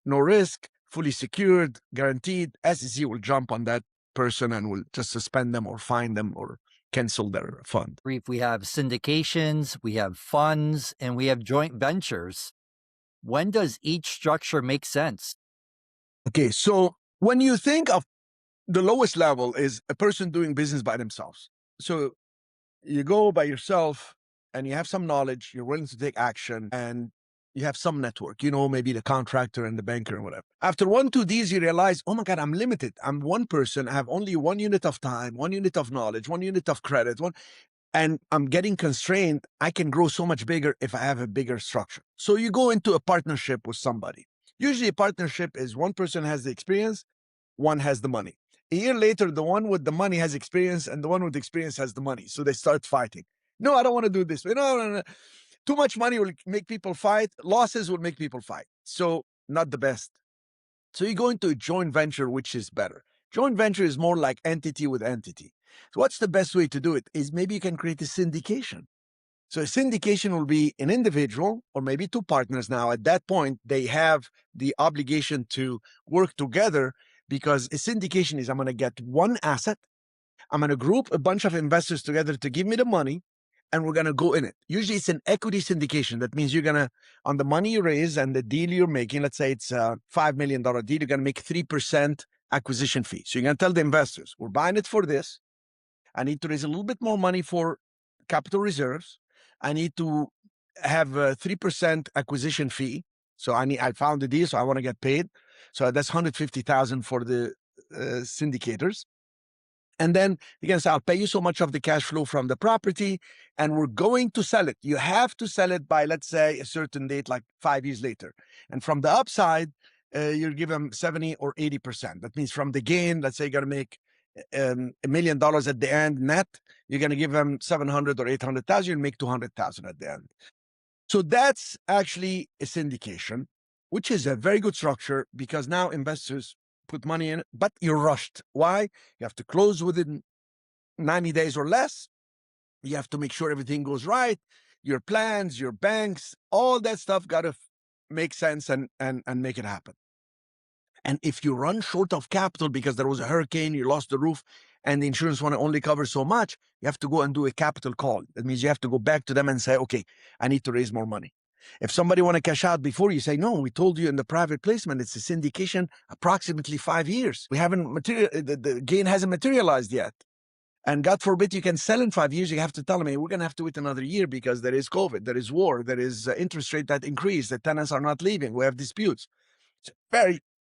no risk, fully secured, guaranteed, SEC will jump on that person and will just suspend them or fine them or cancel their fund. We have syndications, we have funds, and we have joint ventures. When does each structure make sense? Okay, so when you think of the lowest level is a person doing business by themselves. So you go by yourself and you have some knowledge, you're willing to take action, and you have some network, maybe the contractor and the banker and whatever. After 1, 2 Ds, you realize, oh my God, I'm limited. I'm one person. I have only 1 unit of time, 1 unit of knowledge, 1 unit of credit, and I'm getting constrained. I can grow so much bigger if I have a bigger structure. So you go into a partnership with somebody. Usually a partnership is one person has the experience, one has the money. A year later, the one with the money has experience and the one with experience has the money. So they start fighting. No, I don't want to do this. No. Too much money will make people fight. Losses will make people fight. So not the best. So you go into a joint venture, which is better. Joint venture is more like entity with entity. So what's the best way to do it? Is maybe you can create a syndication. So a syndication will be an individual or maybe 2 partners now. At that point, they have the obligation to work together because a syndication is I'm going to get one asset. I'm going to group a bunch of investors together to give me the money. and we're going to go in it. Usually it's an equity syndication. That means you're going to, on the money you raise and the deal you're making, let's say it's a $5 million deal, you're going to make 3% acquisition fee. So you're going to tell the investors, we're buying it for this. I need to raise a little bit more money for capital reserves. I need to have a 3% acquisition fee. So I found the deal, so I want to get paid. So that's 150,000 for the syndicators. And then you can say, I'll pay you so much of the cash flow from the property, and we're going to sell it. You have to sell it by, let's say, a certain date, like 5 years later. And from the upside, you give them 70 or 80%. That means from the gain, let's say you're going to make $1 million at the end net, you're going to give them 700 or 800,000, you'll make 200,000 at the end. So that's actually a syndication, which is a very good structure because now investors put money in it, but you're rushed. Why? You have to close within 90 days or less. You have to make sure everything goes right. Your plans, your banks, all that stuff got to make sense and make it happen. And if you run short of capital because there was a hurricane, you lost the roof, and the insurance want to only cover so much, you have to go and do a capital call. That means you have to go back to them and say, okay, I need to raise more money. If somebody want to cash out before, you say, no, we told you in the private placement, it's a syndication, approximately 5 years. We haven't the gain hasn't materialized yet. And God forbid you can sell in 5 years, you have to tell them, hey, we're going to have to wait another year because there is COVID, there is war, there is interest rate that increase, the tenants are not leaving, we have disputes. It's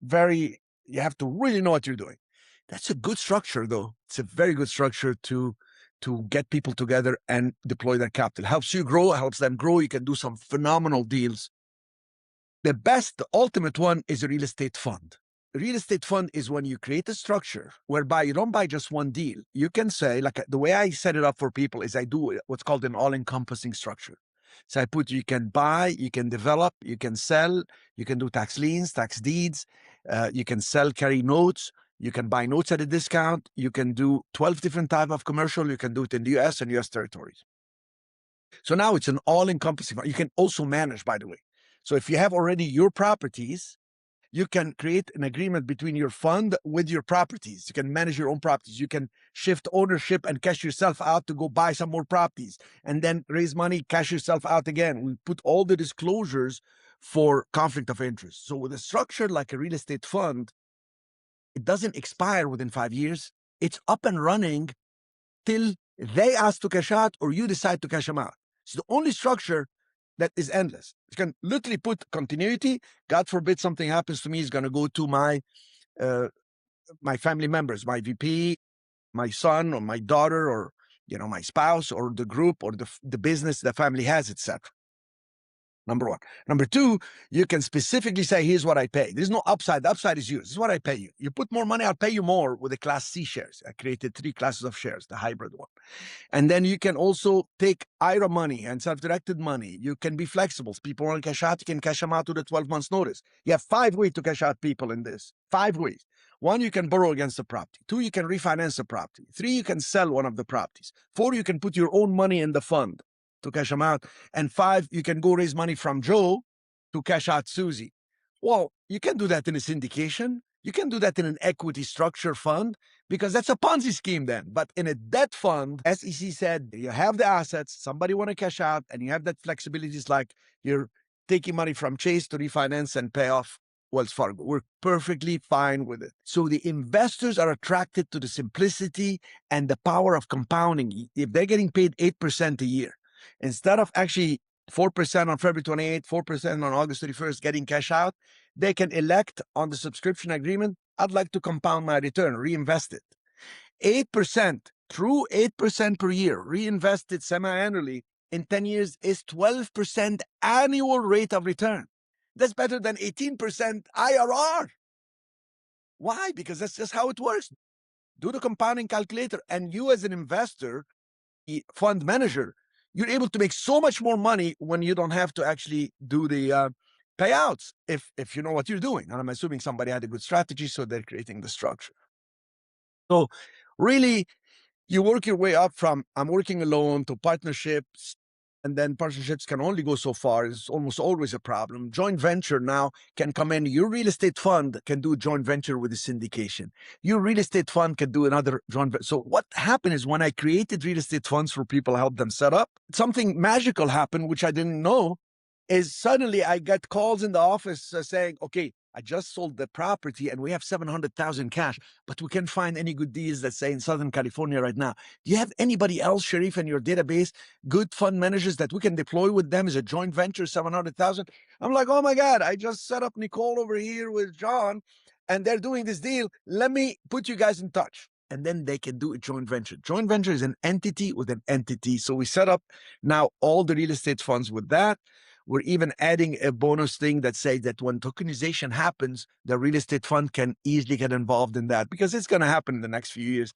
very, you have to really know what you're doing. That's a good structure, though. It's a very good structure to get people together and deploy their capital. Helps you grow, helps them grow. You can do some phenomenal deals. The best, the ultimate one is a real estate fund. A real estate fund is when you create a structure whereby you don't buy just one deal. You can say, like the way I set it up for people is I do what's called an all-encompassing structure. So I put, you can buy, you can develop, you can sell, you can do tax liens, tax deeds, you can sell, carry notes, you can buy notes at a discount, you can do 12 different type of commercial, you can do it in the US and US territories. So now it's an all-encompassing. You can also manage, by the way. So if you have already your properties, you can create an agreement between your fund with your properties. You can manage your own properties. You can shift ownership and cash yourself out to go buy some more properties and then raise money, cash yourself out again. We put all the disclosures for conflict of interest. So with a structure like a real estate fund, it doesn't expire within 5 years. It's up and running till they ask to cash out or you decide to cash them out. It's the only structure that is endless. You can literally put continuity. God forbid something happens to me, it's going to go to my family members, my VP, my son, or my daughter, or my spouse, or the group, or the business the family has, etc. Number one. Number two, you can specifically say, here's what I pay. There's no upside. The upside is yours. This is what I pay you. You put more money, I'll pay you more with the Class C shares. I created 3 classes of shares, the hybrid one. And then you can also take IRA money and self-directed money. You can be flexible. If people want to cash out, you can cash them out with a 12 months notice. You have 5 ways to cash out people in this. 5 ways. 1, you can borrow against the property. 2, you can refinance the property. 3, you can sell one of the properties. 4, you can put your own money in the fund to cash them out. And 5, you can go raise money from Joe to cash out Susie. Well, you can do that in a syndication. You can do that in an equity structure fund because that's a Ponzi scheme then. But in a debt fund, SEC said, you have the assets, somebody want to cash out, and you have that flexibility. It's like you're taking money from Chase to refinance and pay off Wells Fargo. We're perfectly fine with it. So the investors are attracted to the simplicity and the power of compounding. If they're getting paid 8% a year, instead of actually 4% on February 28th, 4% on August 31st getting cash out, they can elect on the subscription agreement, I'd like to compound my return, reinvest it. 8%, true 8% per year, reinvested semi-annually in 10 years is 12% annual rate of return. That's better than 18% IRR. Why? Because that's just how it works. Do the compounding calculator, and you as an investor, fund manager, you're able to make so much more money when you don't have to actually do the payouts if you know what you're doing. And I'm assuming somebody had a good strategy, so they're creating the structure. So really, you work your way up from I'm working alone to partnerships, and then partnerships can only go so far. It's almost always a problem. Joint venture now can come in. Your real estate fund can do a joint venture with a syndication. Your real estate fund can do another joint venture. So what happened is when I created real estate funds for people, help them set up, something magical happened, which I didn't know, is suddenly I got calls in the office saying, okay, I just sold the property and we have 700,000 cash, but we can't find any good deals, let's say in Southern California right now. Do you have anybody else, Cherif, in your database, good fund managers that we can deploy with them as a joint venture, 700,000? I'm like, oh my God, I just set up Nicole over here with John and they're doing this deal. Let me put you guys in touch. And then they can do a joint venture. Joint venture is an entity with an entity. So we set up now all the real estate funds with that. We're even adding a bonus thing that says that when tokenization happens, the real estate fund can easily get involved in that because it's going to happen in the next few years.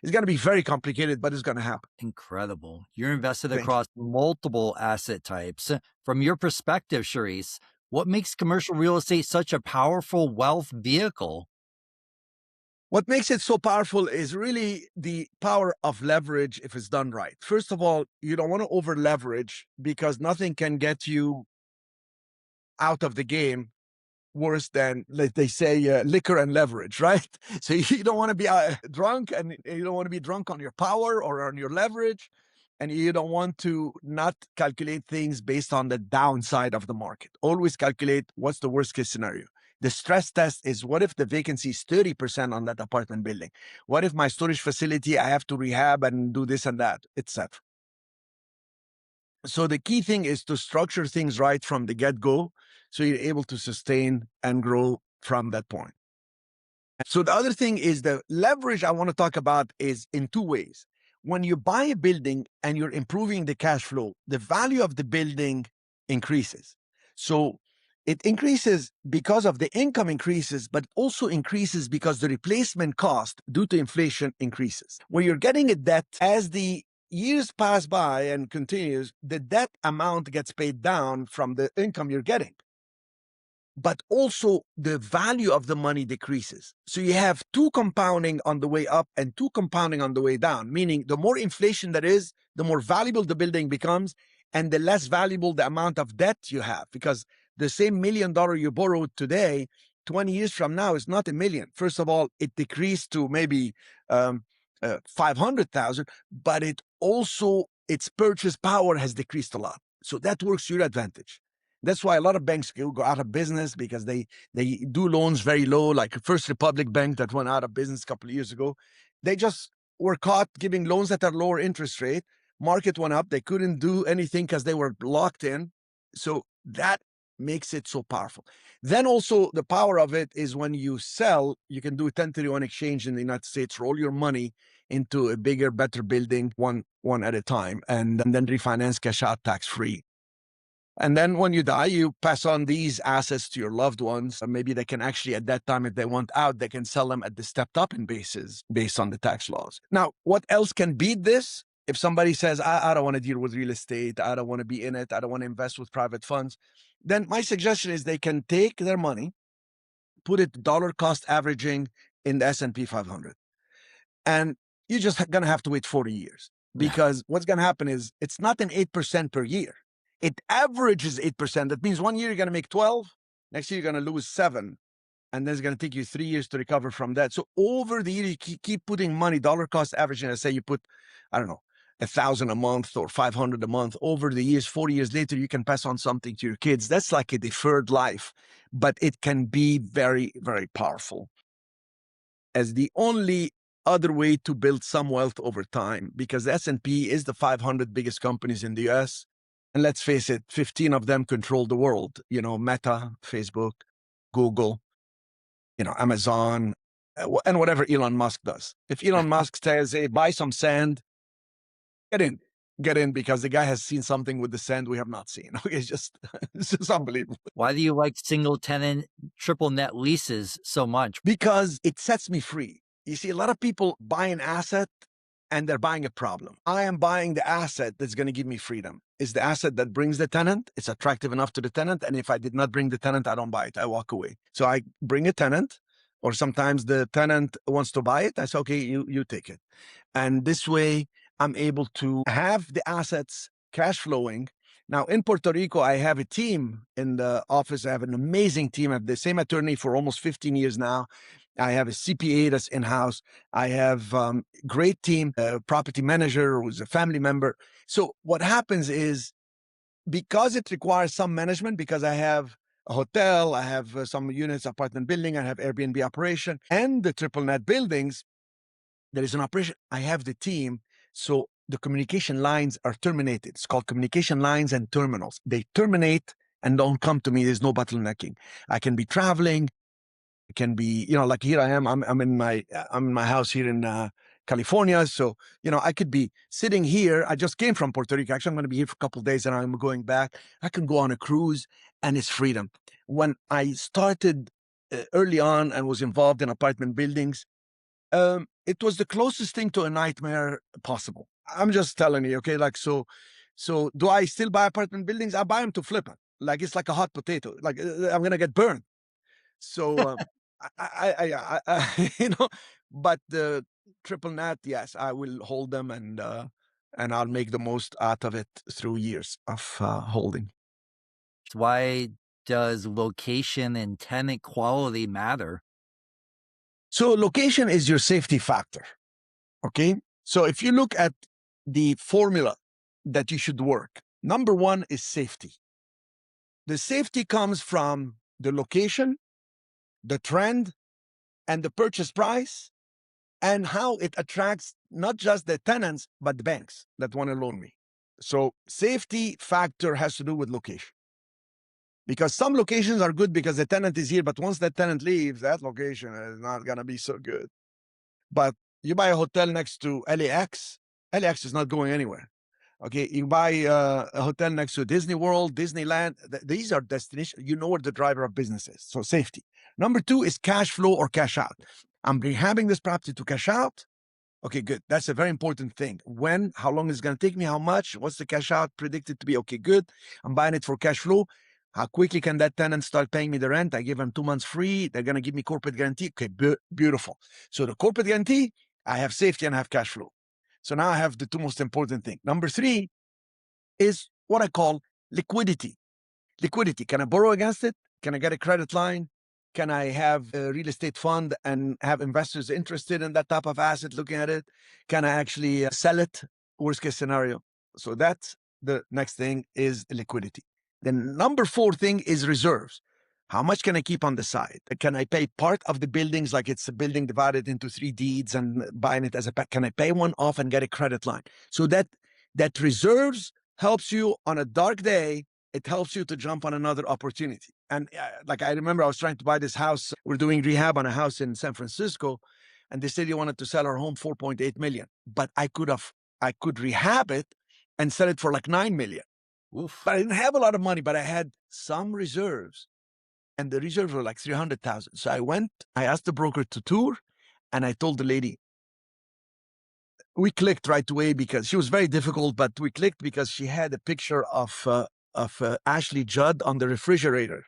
It's going to be very complicated, but it's going to happen. Incredible. You're invested Thank you. across multiple asset types. From your perspective, Cherif, what makes commercial real estate such a powerful wealth vehicle? What makes it so powerful is really the power of leverage if it's done right. First of all, you don't want to over leverage because nothing can get you out of the game worse than, like they say, liquor and leverage, right? So you don't want to be drunk, and you don't want to be drunk on your power or on your leverage, and you don't want to not calculate things based on the downside of the market. Always calculate what's the worst case scenario. The stress test is, what if the vacancy is 30% on that apartment building? What if my storage facility, I have to rehab and do this and that, etc. So the key thing is to structure things right from the get-go so you're able to sustain and grow from that point. So the other thing is the leverage I want to talk about is in two ways. When you buy a building and you're improving the cash flow, the value of the building increases. So it increases because of the income increases, but also increases because the replacement cost due to inflation increases. Where you're getting a debt, as the years pass by and continues, the debt amount gets paid down from the income you're getting. But also the value of the money decreases. So you have two compounding on the way up and two compounding on the way down, meaning the more inflation there is, the more valuable the building becomes, and the less valuable the amount of debt you have, because the same $1 million you borrowed today, 20 years from now, is not $1 million. First of all, it decreased to maybe 500,000, but it also, its purchase power has decreased a lot. So that works to your advantage. That's why a lot of banks go out of business, because they do loans very low, like First Republic Bank that went out of business a couple of years ago. They just were caught giving loans at a lower interest rate. Market went up. They couldn't do anything because they were locked in. So that makes it so powerful. Then also the power of it is when you sell, you can do a 1031 exchange in the United States, roll your money into a bigger, better building, one at a time, and then refinance, cash out, tax free. And then when you die, you pass on these assets to your loved ones. Maybe they can actually, at that time, if they want out, they can sell them at the stepped up in basis based on the tax laws. Now, what else can beat this? If somebody says, I don't want to deal with real estate, I don't want to be in it, I don't want to invest with private funds, then my suggestion is they can take their money, put it dollar cost averaging in the S&P 500. And you're just going to have to wait 40 years, because what's going to happen is it's not an 8% per year. It averages 8%. That means 1 year you're going to make 12, next year you're going to lose 7, and then it's going to take you 3 years to recover from that. So over the year, you keep putting money, dollar cost averaging. Let's say you put, I don't know, 1,000 a month or 500 a month. Over the years, 40 years later, you can pass on something to your kids. That's like a deferred life, but it can be very, very powerful as the only other way to build some wealth over time, because the S&P is the 500 biggest companies in the US. And let's face it, 15 of them control the world. Meta, Facebook, Google, Amazon, and whatever Elon Musk does. If Elon Musk says, hey, buy some sand, get in, because the guy has seen something with the sand we have not seen. Okay, it's just unbelievable. Why do you like single tenant, triple net leases so much? Because it sets me free. You see, a lot of people buy an asset and they're buying a problem. I am buying the asset that's going to give me freedom. It's the asset that brings the tenant. It's attractive enough to the tenant. And if I did not bring the tenant, I don't buy it. I walk away. So I bring a tenant, or sometimes the tenant wants to buy it. I say, okay, you take it. And this way, I'm able to have the assets cash flowing Now, in Puerto Rico, I have a team in the office. I have an amazing team. I have the same attorney for almost 15 years now. I have a CPA that's in-house. I have great team, a property manager who's a family member. So what happens is, because it requires some management, because I have a hotel, I have some units, apartment building, I have Airbnb operation, and the triple net buildings, there is an operation. I have the team. So the communication lines are terminated. It's called communication lines and terminals. They terminate and don't come to me. There's no bottlenecking. I can be traveling. It can be, like here I am. I'm in my house here in California. So I could be sitting here. I just came from Puerto Rico. Actually, I'm going to be here for a couple of days, and I'm going back. I can go on a cruise, and it's freedom. When I started early on and was involved in apartment buildings, it was the closest thing to a nightmare possible. I'm just telling you, okay? Like, so do I still buy apartment buildings? I buy them to flip them. Like, it's like a hot potato. Like, I'm gonna get burned. So, but the triple net, yes, I will hold them, and I'll make the most out of it through years of holding. Why does location and tenant quality matter? So, location is your safety factor. Okay. So if you look at the formula that you should work, number one is safety. The safety comes from the location, the trend, and the purchase price, and how it attracts not just the tenants, but the banks that want to loan me. So safety factor has to do with location. Because some locations are good because the tenant is here, but once that tenant leaves, that location is not going to be so good. But you buy a hotel next to LAX, LAX is not going anywhere. Okay, you buy a hotel next to Disney World, Disneyland. These are destinations. You know where the driver of business is. So safety. Number two is cash flow or cash out. I'm rehabbing this property to cash out. Okay, good. That's a very important thing. When, how long is it going to take me? How much? What's the cash out predicted to be? Okay, good. I'm buying it for cash flow. How quickly can that tenant start paying me the rent? I give them 2 months free. They're going to give me corporate guarantee. Okay, beautiful. So the corporate guarantee, I have safety and I have cash flow. So now I have the two most important things. Number three is what I call liquidity. Liquidity. Can I borrow against it? Can I get a credit line? Can I have a real estate fund and have investors interested in that type of asset looking at it? Can I actually sell it? Worst case scenario. So that's the next thing is liquidity. Then number four thing is reserves. How much can I keep on the side? Can I pay part of the buildings like it's a building divided into 3 deeds and buying it as a pack? Can I pay one off and get a credit line? So that reserves helps you on a dark day. It helps you to jump on another opportunity. And like I remember I was trying to buy this house. We're doing rehab on a house in San Francisco, and they said they wanted to sell our home 4.8 million. But I could rehab it and sell it for like 9 million. Oof. But I didn't have a lot of money, but I had some reserves. And the reserves were like 300,000. So I asked the broker to tour, and I told the lady, we clicked right away because she was very difficult, but we clicked because she had a picture of Ashley Judd on the refrigerator.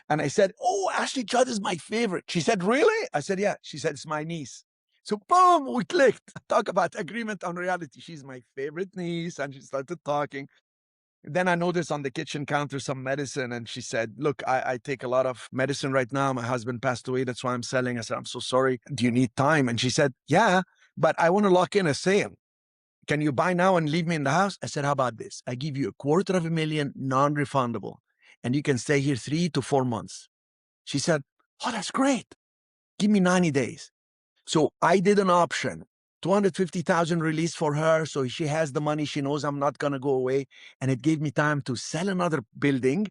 And I said, "Oh, Ashley Judd is my favorite." She said, "Really?" I said, "Yeah." She said, "It's my niece." So boom, we clicked. Talk about agreement on reality. She's my favorite niece. And she started talking. Then I noticed on the kitchen counter some medicine, and she said, "Look, I take a lot of medicine right now. My husband passed away. That's why I'm selling." I said, "I'm so sorry. Do you need time?" And she said, "Yeah, but I want to lock in a sale. Can you buy now and leave me in the house?" I said, "How about this? I give you $250,000 non-refundable, and you can stay here 3 to 4 months." She said, "Oh, that's great. Give me 90 days." So I did an option, 250,000 release for her. So she has the money. She knows I'm not going to go away. And it gave me time to sell another building,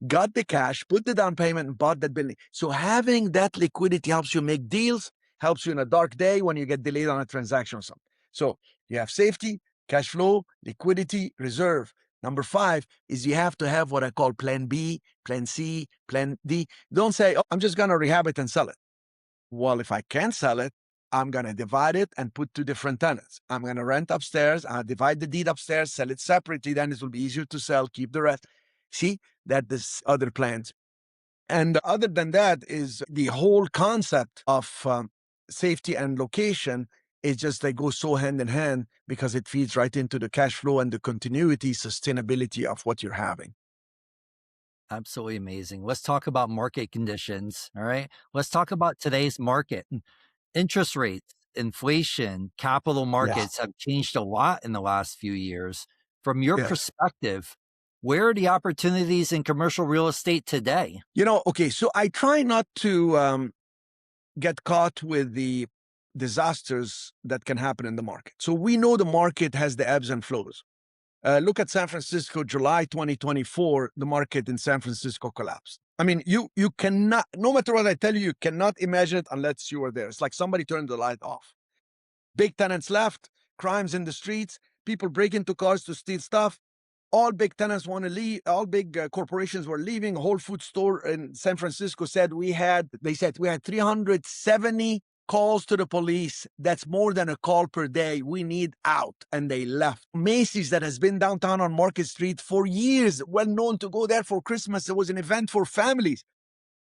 got the cash, put the down payment, and bought that building. So having that liquidity helps you make deals, helps you in a dark day when you get delayed on a transaction or something. So you have safety, cash flow, liquidity, reserve. Number five is you have to have what I call plan B, plan C, plan D. Don't say, "Oh, I'm just going to rehab it and sell it." Well, if I can't sell it, I'm going to divide it and put two different tenants. I'm going to rent upstairs. I'll divide the deed upstairs, sell it separately. Then it will be easier to sell, keep the rest. See, that there's other plans. And other than that is the whole concept of safety and location It's just they go so hand in hand because it feeds right into the cash flow and the continuity, sustainability of what you're having. Absolutely amazing. Let's talk about market conditions. All right. Let's talk about today's market. Interest rates, inflation, capital Yeah. markets have changed a lot in the last few years. From your Yes. perspective, where are the opportunities in commercial real estate today? Okay, so I try not to get caught with the disasters that can happen in the market. So we know the market has the ebbs and flows. Look at San Francisco, July 2024, the market in San Francisco collapsed. I mean, you cannot, no matter what I tell you, you cannot imagine it unless you were there. It's like somebody turned the light off. Big tenants left, crimes in the streets, people break into cars to steal stuff. All big tenants want to leave. All big corporations were leaving. Whole Food store in San Francisco they said we had 370 calls to the police. That's more than a call per day. We need out. And they left. Macy's, that has been downtown on Market Street for years, well known to go there for Christmas. It was an event for families.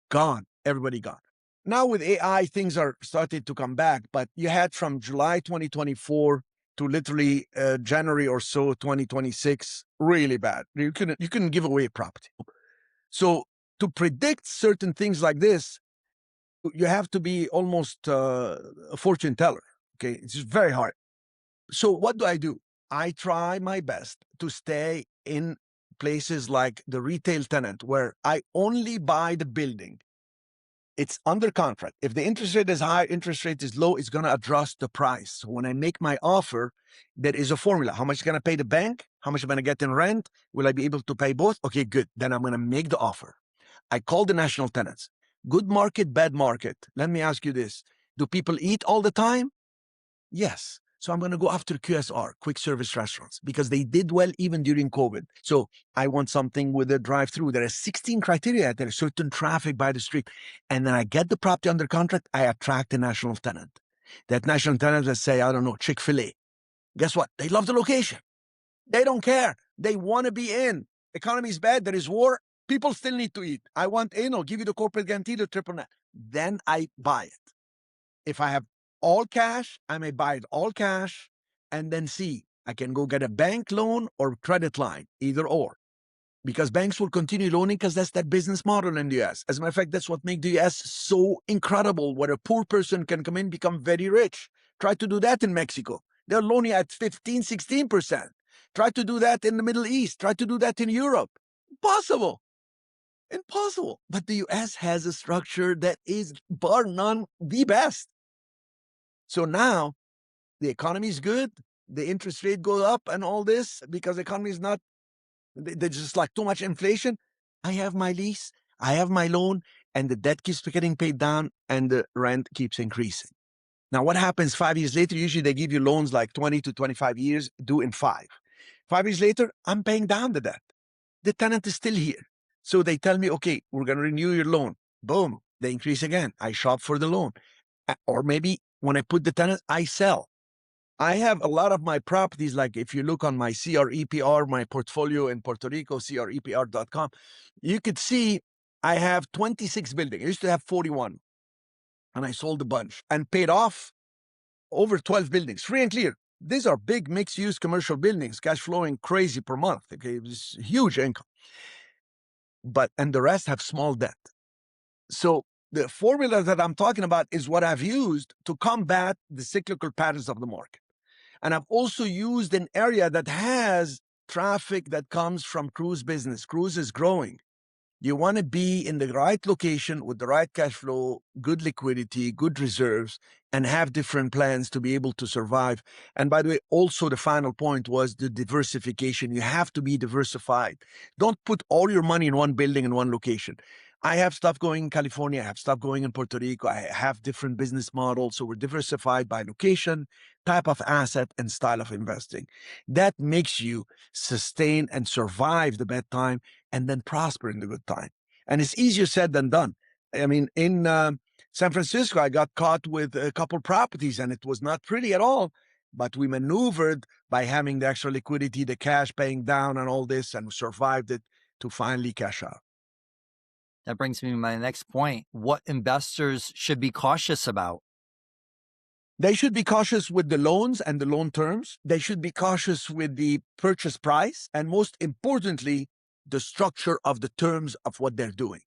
Gone. Everybody gone. Now with AI, things are starting to come back, but you had from July 2024 to literally January or so 2026, really bad. You couldn't give away property. So to predict certain things like this, you have to be almost a fortune teller. Okay, it's just very hard. So what do? I try my best to stay in places like the retail tenant, where I only buy the building. It's under contract. If the interest rate is high, interest rate is low, it's going to adjust the price. So when I make my offer, there is a formula. How much is going to pay the bank? How much am I going to get in rent? Will I be able to pay both? Okay, good. Then I'm going to make the offer. I call the national tenants. Good market, bad market. Let me ask you this. Do people eat all the time? Yes. So I'm going to go after QSR, quick service restaurants, because they did well even during COVID. So I want something with a drive through. There are 16 criteria. There is certain traffic by the street. And then I get the property under contract. I attract a national tenant. That national tenant, let's say, I don't know, Chick-fil-A. Guess what? They love the location. They don't care. They want to be in. Economy is bad. There is war. People still need to eat. I want in. I'll give you the corporate guarantee, the triple net. Then I buy it. If I have all cash, I may buy it all cash and then see. I can go get a bank loan or credit line, either or. Because banks will continue loaning because that's that business model in the US. As a matter of fact, that's what makes the US so incredible, where a poor person can come in, become very rich. Try to do that in Mexico. They're loaning at 15, 16%. Try to do that in the Middle East. Try to do that in Europe. Impossible. Impossible. But the US has a structure that is, bar none, the best. So now the economy is good, the interest rate goes up and all this because the economy is not, there's just like too much inflation. I have my lease, I have my loan, and the debt keeps getting paid down and the rent keeps increasing. Now, what happens 5 years later? Usually they give you loans like 20 to 25 years, due in 5. 5 years later, I'm paying down the debt. The tenant is still here. So they tell me, okay, we're going to renew your loan. Boom, they increase again. I shop for the loan. Or maybe when I put the tenant, I sell. I have a lot of my properties, like if you look on my CREPR, my portfolio in Puerto Rico, crepr.com, you could see I have 26 buildings. I used to have 41, and I sold a bunch and paid off over 12 buildings, free and clear. These are big mixed-use commercial buildings, cash flowing crazy per month. Okay, it's huge income. And the rest have small debt. So the formula that I'm talking about is what I've used to combat the cyclical patterns of the market. And I've also used an area that has traffic that comes from cruise business. Cruise is growing. You want to be in the right location with the right cash flow, good liquidity, good reserves, and have different plans to be able to survive. And by the way, also the final point was the diversification. You have to be diversified. Don't put all your money in one building in one location. I have stuff going in California. I have stuff going in Puerto Rico. I have different business models. So we're diversified by location, type of asset, and style of investing. That makes you sustain and survive the bad time and then prosper in the good time. And it's easier said than done. I mean, in San Francisco, I got caught with a couple properties and it was not pretty at all. But we maneuvered by having the extra liquidity, the cash paying down, and all this, and survived it to finally cash out. That brings me to my next point. What investors should be cautious about? They should be cautious with the loans and the loan terms. They should be cautious with the purchase price. And most importantly, the structure of the terms of what they're doing.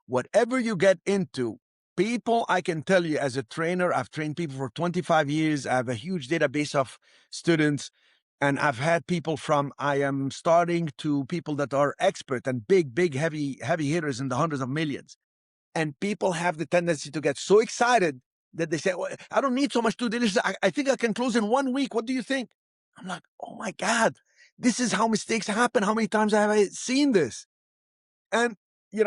Whatever you get into, people, I can tell you as a trainer, I've trained people for 25 years. I have a huge database of students. And I've had people from I am starting to people that are expert and big, heavy hitters in the hundreds of millions. And people have the tendency to get so excited that they say, well, I don't need so much due diligence. I think I can close in 1 week. What do you think? I'm like, oh my God, this is how mistakes happen. How many times have I seen this? And,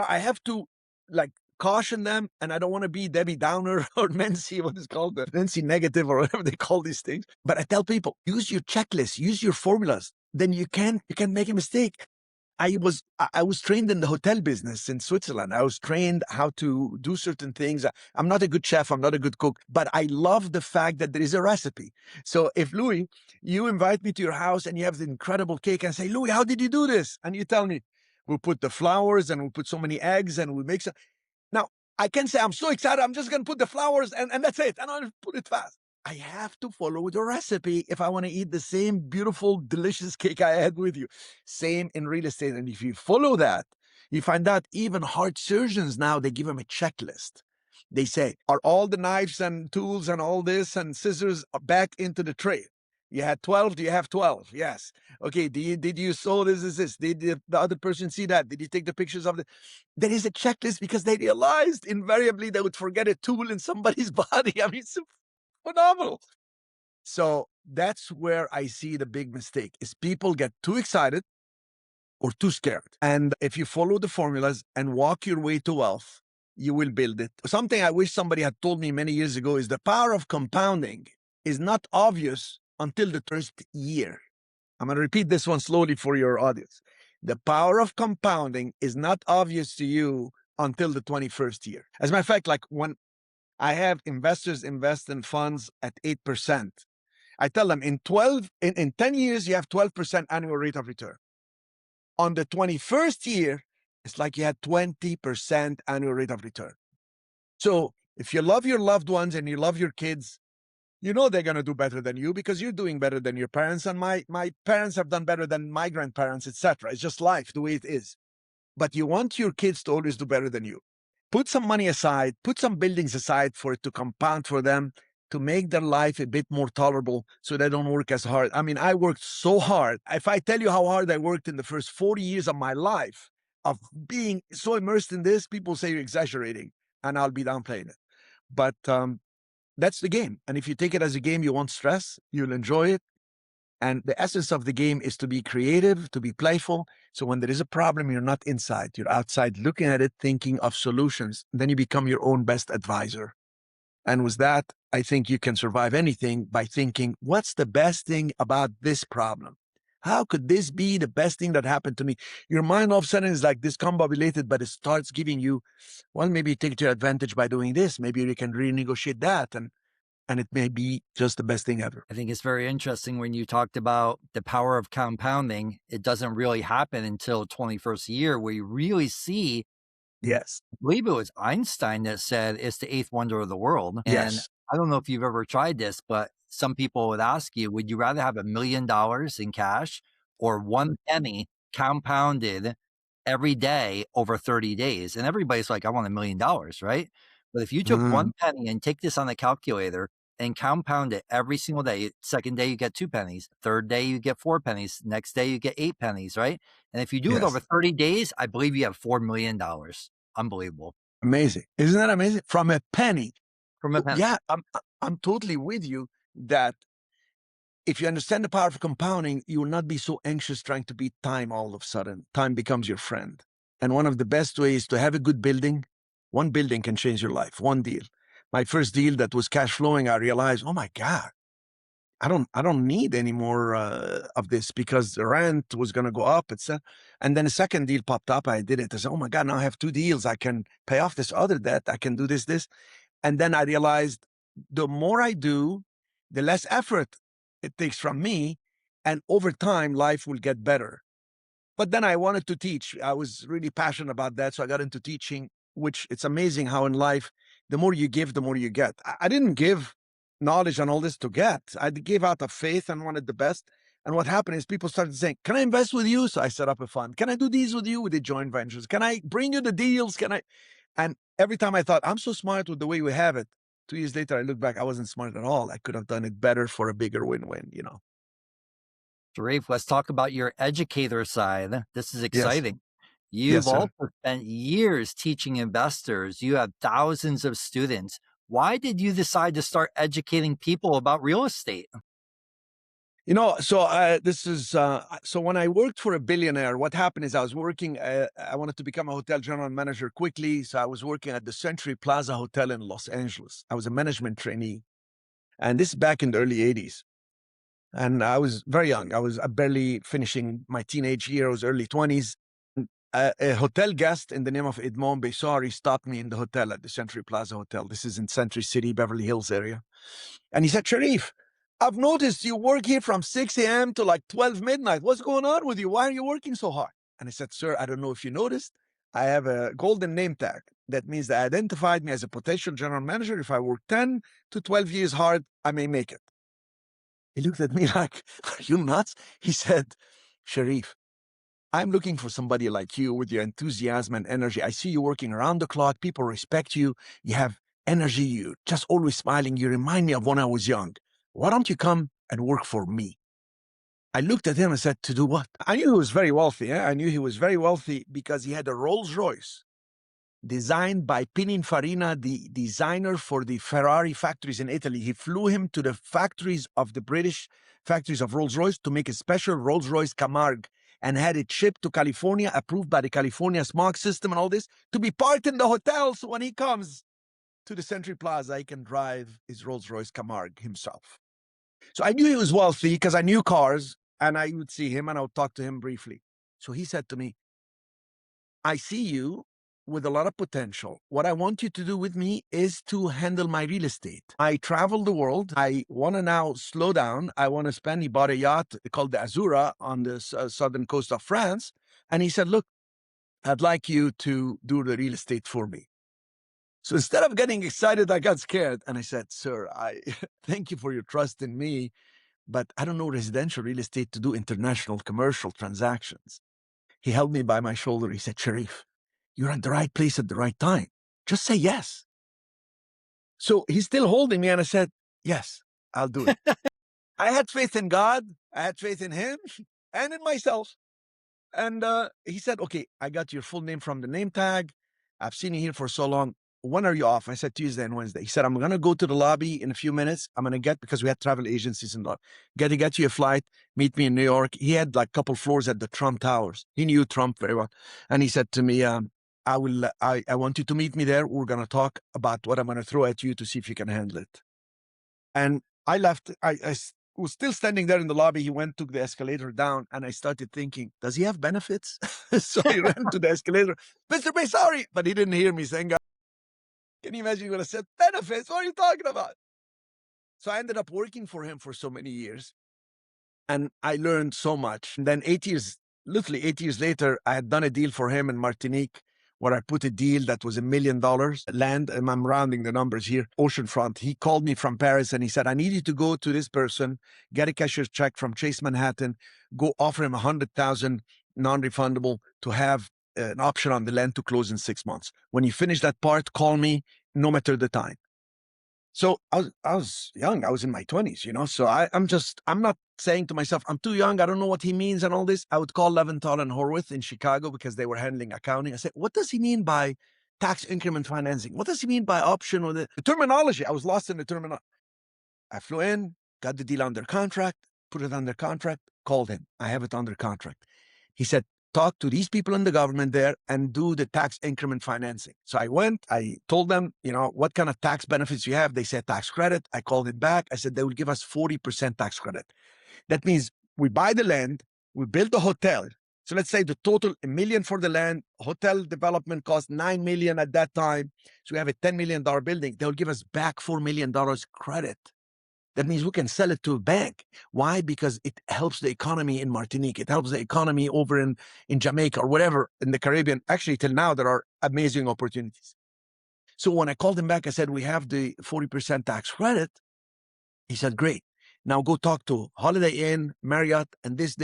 I have to like caution them. And I don't want to be Debbie Downer or Nancy, what is called the Nancy negative or whatever they call these things. But I tell people, use your checklist, use your formulas. Then you can make a mistake. I was trained in the hotel business in Switzerland. I was trained how to do certain things. I'm not a good chef. I'm not a good cook, but I love the fact that there is a recipe. So if Louis, you invite me to your house and you have the incredible cake and say, Louis, how did you do this? And you tell me, we'll put the flowers and we'll put so many eggs and we'll make some. Now, I can say, I'm so excited. I'm just going to put the flowers and that's it. And I'll put it fast. I have to follow the recipe if I want to eat the same beautiful, delicious cake I had with you. Same in real estate. And if you follow that, you find out even heart surgeons now, they give them a checklist. They say, are all the knives and tools and all this and scissors back into the tray? You had 12. Do you have 12? Yes. Okay. Did you sew this? Did the other person see that? Did you take the pictures of the? There is a checklist because they realized invariably they would forget a tool in somebody's body. I mean, it's phenomenal. So that's where I see the big mistake is people get too excited or too scared. And if you follow the formulas and walk your way to wealth, you will build it. Something I wish somebody had told me many years ago is the power of compounding is not obvious until the first year. I'm going to repeat this one slowly for your audience. The power of compounding is not obvious to you until the 21st year. As a matter of fact, like when I have investors invest in funds at 8%. I tell them in 10 years, you have 12% annual rate of return. On the 21st year, it's like you had 20% annual rate of return. So if you love your loved ones and you love your kids, you know they're going to do better than you because you're doing better than your parents. And my parents have done better than my grandparents, etc. It's just life, the way it is. But you want your kids to always do better than you. Put some money aside, put some buildings aside for it to compound for them, to make their life a bit more tolerable so they don't work as hard. I mean, I worked so hard. If I tell you how hard I worked in the first 40 years of my life of being so immersed in this, people say you're exaggerating, and I'll be downplaying it. But that's the game. And if you take it as a game, you won't stress, you'll enjoy it. And the essence of the game is to be creative, to be playful. So when there is a problem, you're not inside, you're outside looking at it, thinking of solutions. Then you become your own best advisor. And with that, I think you can survive anything by thinking, what's the best thing about this problem? How could this be the best thing that happened to me? Your mind all of a sudden is like discombobulated, but it starts giving you, well, maybe you take it to your advantage by doing this. Maybe you can renegotiate that. And it may be just the best thing ever. I think it's very interesting when you talked about the power of compounding. It doesn't really happen until 21st year where you really see. Yes. I believe it was Einstein that said it's the eighth wonder of the world. And Yes. I don't know if you've ever tried this, but some people would ask you, would you rather have $1 million in cash or one penny compounded every day over 30 days? And everybody's like, I want $1 million, right? But if you took one penny and take this on the calculator and compound it every single day, second day you get 2 pennies, third day you get 4 pennies, next day you get 8 pennies, right? And if you do it over Yes. 30 days, I believe you have $4 million. Unbelievable. Amazing. Isn't that amazing? From a penny. From a penny. Yeah, I'm totally with you that if you understand the power of compounding, you will not be so anxious trying to beat time all of a sudden. Time becomes your friend. And one of the best ways to have a good building, one building can change your life, one deal. My first deal that was cash flowing, I realized, oh my God, I don't need any more of this because the rent was going to go up, etc. And then a second deal popped up. I did it. I said, oh my God, now I have 2 deals. I can pay off this other debt. I can do this. And then I realized the more I do, the less effort it takes from me. And over time, life will get better. But then I wanted to teach. I was really passionate about that. So I got into teaching, which it's amazing how in life, the more you give, the more you get. I didn't give knowledge and all this to get. I gave out of faith and wanted the best. And what happened is people started saying, "Can I invest with you?" So I set up a fund. "Can I do these with you?" We did joint ventures. "Can I bring you the deals? Can I?" And every time I thought, I'm so smart with the way we have it. 2 years later, I look back, I wasn't smart at all. I could have done it better for a bigger win-win. Sharif, let's talk about your educator side. This is Yes. exciting. Yes, You've sir. also spent years teaching investors. You have thousands of students. Why did you decide to start educating people about real estate? So when I worked for a billionaire, what happened is I was working. I wanted to become a hotel general manager quickly, so I was working at the Century Plaza Hotel in Los Angeles. I was a management trainee, and this is back in the early '80s. And I was very young. I was barely finishing my teenage years, early 20s. A hotel guest in the name of Edmond Bessari stopped me in the hotel at the Century Plaza Hotel. This is in Century City, Beverly Hills area. And he said, "Sharif, I've noticed you work here from 6 a.m. to like 12 midnight. What's going on with you? Why are you working so hard?" And I said, "Sir, I don't know if you noticed. I have a golden name tag. That means they identified me as a potential general manager. If I work 10 to 12 years hard, I may make it." He looked at me like, "Are you nuts?" He said, "Sharif, I'm looking for somebody like you with your enthusiasm and energy. I see you working around the clock. People respect you. You have energy. You just always smiling. You remind me of when I was young. Why don't you come and work for me?" I looked at him and said, "To do what?" I knew he was very wealthy. I knew he was very wealthy because he had a Rolls Royce designed by Pininfarina, the designer for the Ferrari factories in Italy. He flew him to the factories of the British factories of Rolls-Royce to make a special Rolls-Royce Camargue and had it shipped to California, approved by the California smog system and all this, to be parked in the hotel. So when he comes to the Century Plaza, he can drive his Rolls-Royce Camargue himself. So I knew he was wealthy because I knew cars, and I would see him and I would talk to him briefly. So he said to me, "I see you with a lot of potential. What I want you to do with me is to handle my real estate. I travel the world. I want to now slow down. I want to spend." He bought a yacht called the Azura on the southern coast of France. And he said, "Look, I'd like you to do the real estate for me." So instead of getting excited, I got scared. And I said, "Sir, I thank you for your trust in me, but I don't know residential real estate to do international commercial transactions." He held me by my shoulder. He said, "Sharif, you're at the right place at the right time. Just say yes." So he's still holding me, and I said, "Yes, I'll do it." I had faith in God, I had faith in him, and in myself. And he said, "Okay, I got your full name from the name tag. I've seen you here for so long. When are you off?" I said, "Tuesday and Wednesday." He said, "I'm going to go to the lobby in a few minutes. I'm going to get," because we had travel agencies in the lobby, "get you a flight, meet me in New York." He had like a couple floors at the Trump Towers. He knew Trump very well. And he said to me, I want you to meet me there. We're going to talk about what I'm going to throw at you to see if you can handle it." And I left. Was still standing there in the lobby. He went, took the escalator down, and I started thinking, does he have benefits? So I ran to the escalator, "Mr. Bay, sorry," but he didn't hear me saying, "Can you imagine what I said? Benefits? What are you talking about?" So I ended up working for him for so many years, and I learned so much. And then literally 8 years later, I had done a deal for him in Martinique where I put a deal that was $1 million land, and I'm rounding the numbers here, oceanfront. He called me from Paris and he said, "I need you to go to this person, get a cashier's check from Chase Manhattan, go offer him 100,000 non-refundable to have an option on the land to close in 6 months. When you finish that part, call me no matter the time." So I was young. I was in my 20s. So I'm not saying to myself, "I'm too young. I don't know what he means," and all this. I would call Leventhal and Horwath in Chicago because they were handling accounting. I said, "What does he mean by tax increment financing? What does he mean by option or the terminology?" I was lost in the terminology. I flew in, got the deal under contract, put it under contract, called him. "I have it under contract." He said, "Talk to these people in the government there and do the tax increment financing." So I went, I told them, "What kind of tax benefits you have?" They said tax credit. I called it back. I said, "They will give us 40% tax credit." That means we buy the land, we build the hotel. So let's say the total $1 million for the land, hotel development cost $9 million at that time. So we have a $10 million building. They'll give us back $4 million credit. That means we can sell it to a bank. Why? Because it helps the economy in Martinique. It helps the economy over in Jamaica or whatever in the Caribbean. Actually, till now, there are amazing opportunities. So when I called him back, I said, "We have the 40% tax credit." He said, great. Now go talk to Holiday Inn, Marriott, and this,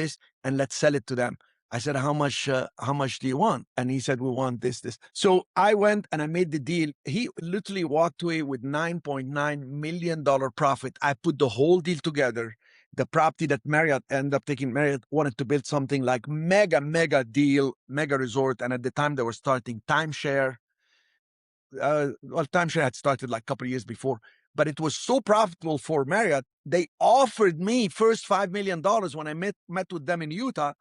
and let's sell it to them. I said, how much do you want? And he said, we want this. So I went and I made the deal. He literally walked away with $9.9 million profit. I put the whole deal together. The property that Marriott ended up taking, Marriott wanted to build something like mega deal, mega resort. And at the time they were starting timeshare. Well, timeshare had started like a couple of years before, but it was so profitable for Marriott. They offered me first $5 million when I met with them in Utah,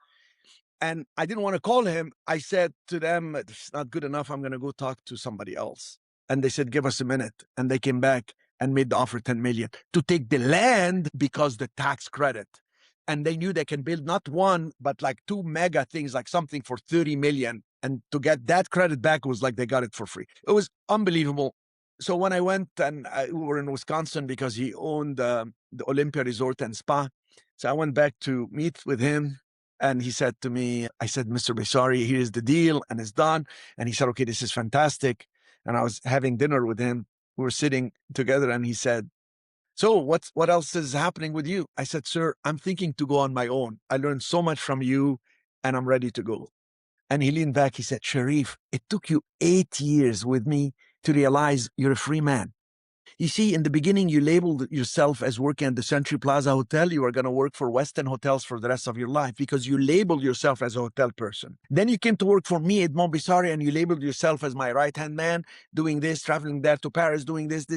and I didn't want to call him. I said to them, "It's not good enough. I'm going to go talk to somebody else." And they said, "Give us a minute." And they came back and made the offer 10 million to take the land because the tax credit. And they knew they can build not one, but like two mega things, like something for 30 million. And to get that credit back was like they got it for free. It was unbelievable. So when I went, and we were in Wisconsin because he owned the Olympia Resort and Spa. So I went back to meet with him. And he said to me, I said, Mr. Besari, here's the deal, and it's done. And he said, okay, this is fantastic. And I was having dinner with him. We were sitting together, and he said, so what else is happening with you? I said, sir, I'm thinking to go on my own. I learned so much from you, and I'm ready to go. And he leaned back. He said, Cherif, it took you 8 years with me to realize you're a free man. You see, in the beginning, you labeled yourself as working at the Century Plaza Hotel. You are going to work for Westin Hotels for the rest of your life because you labeled yourself as a hotel person. Then you came to work for me at Montbissari, and you labeled yourself as my right-hand man, doing this, traveling there to Paris, doing this.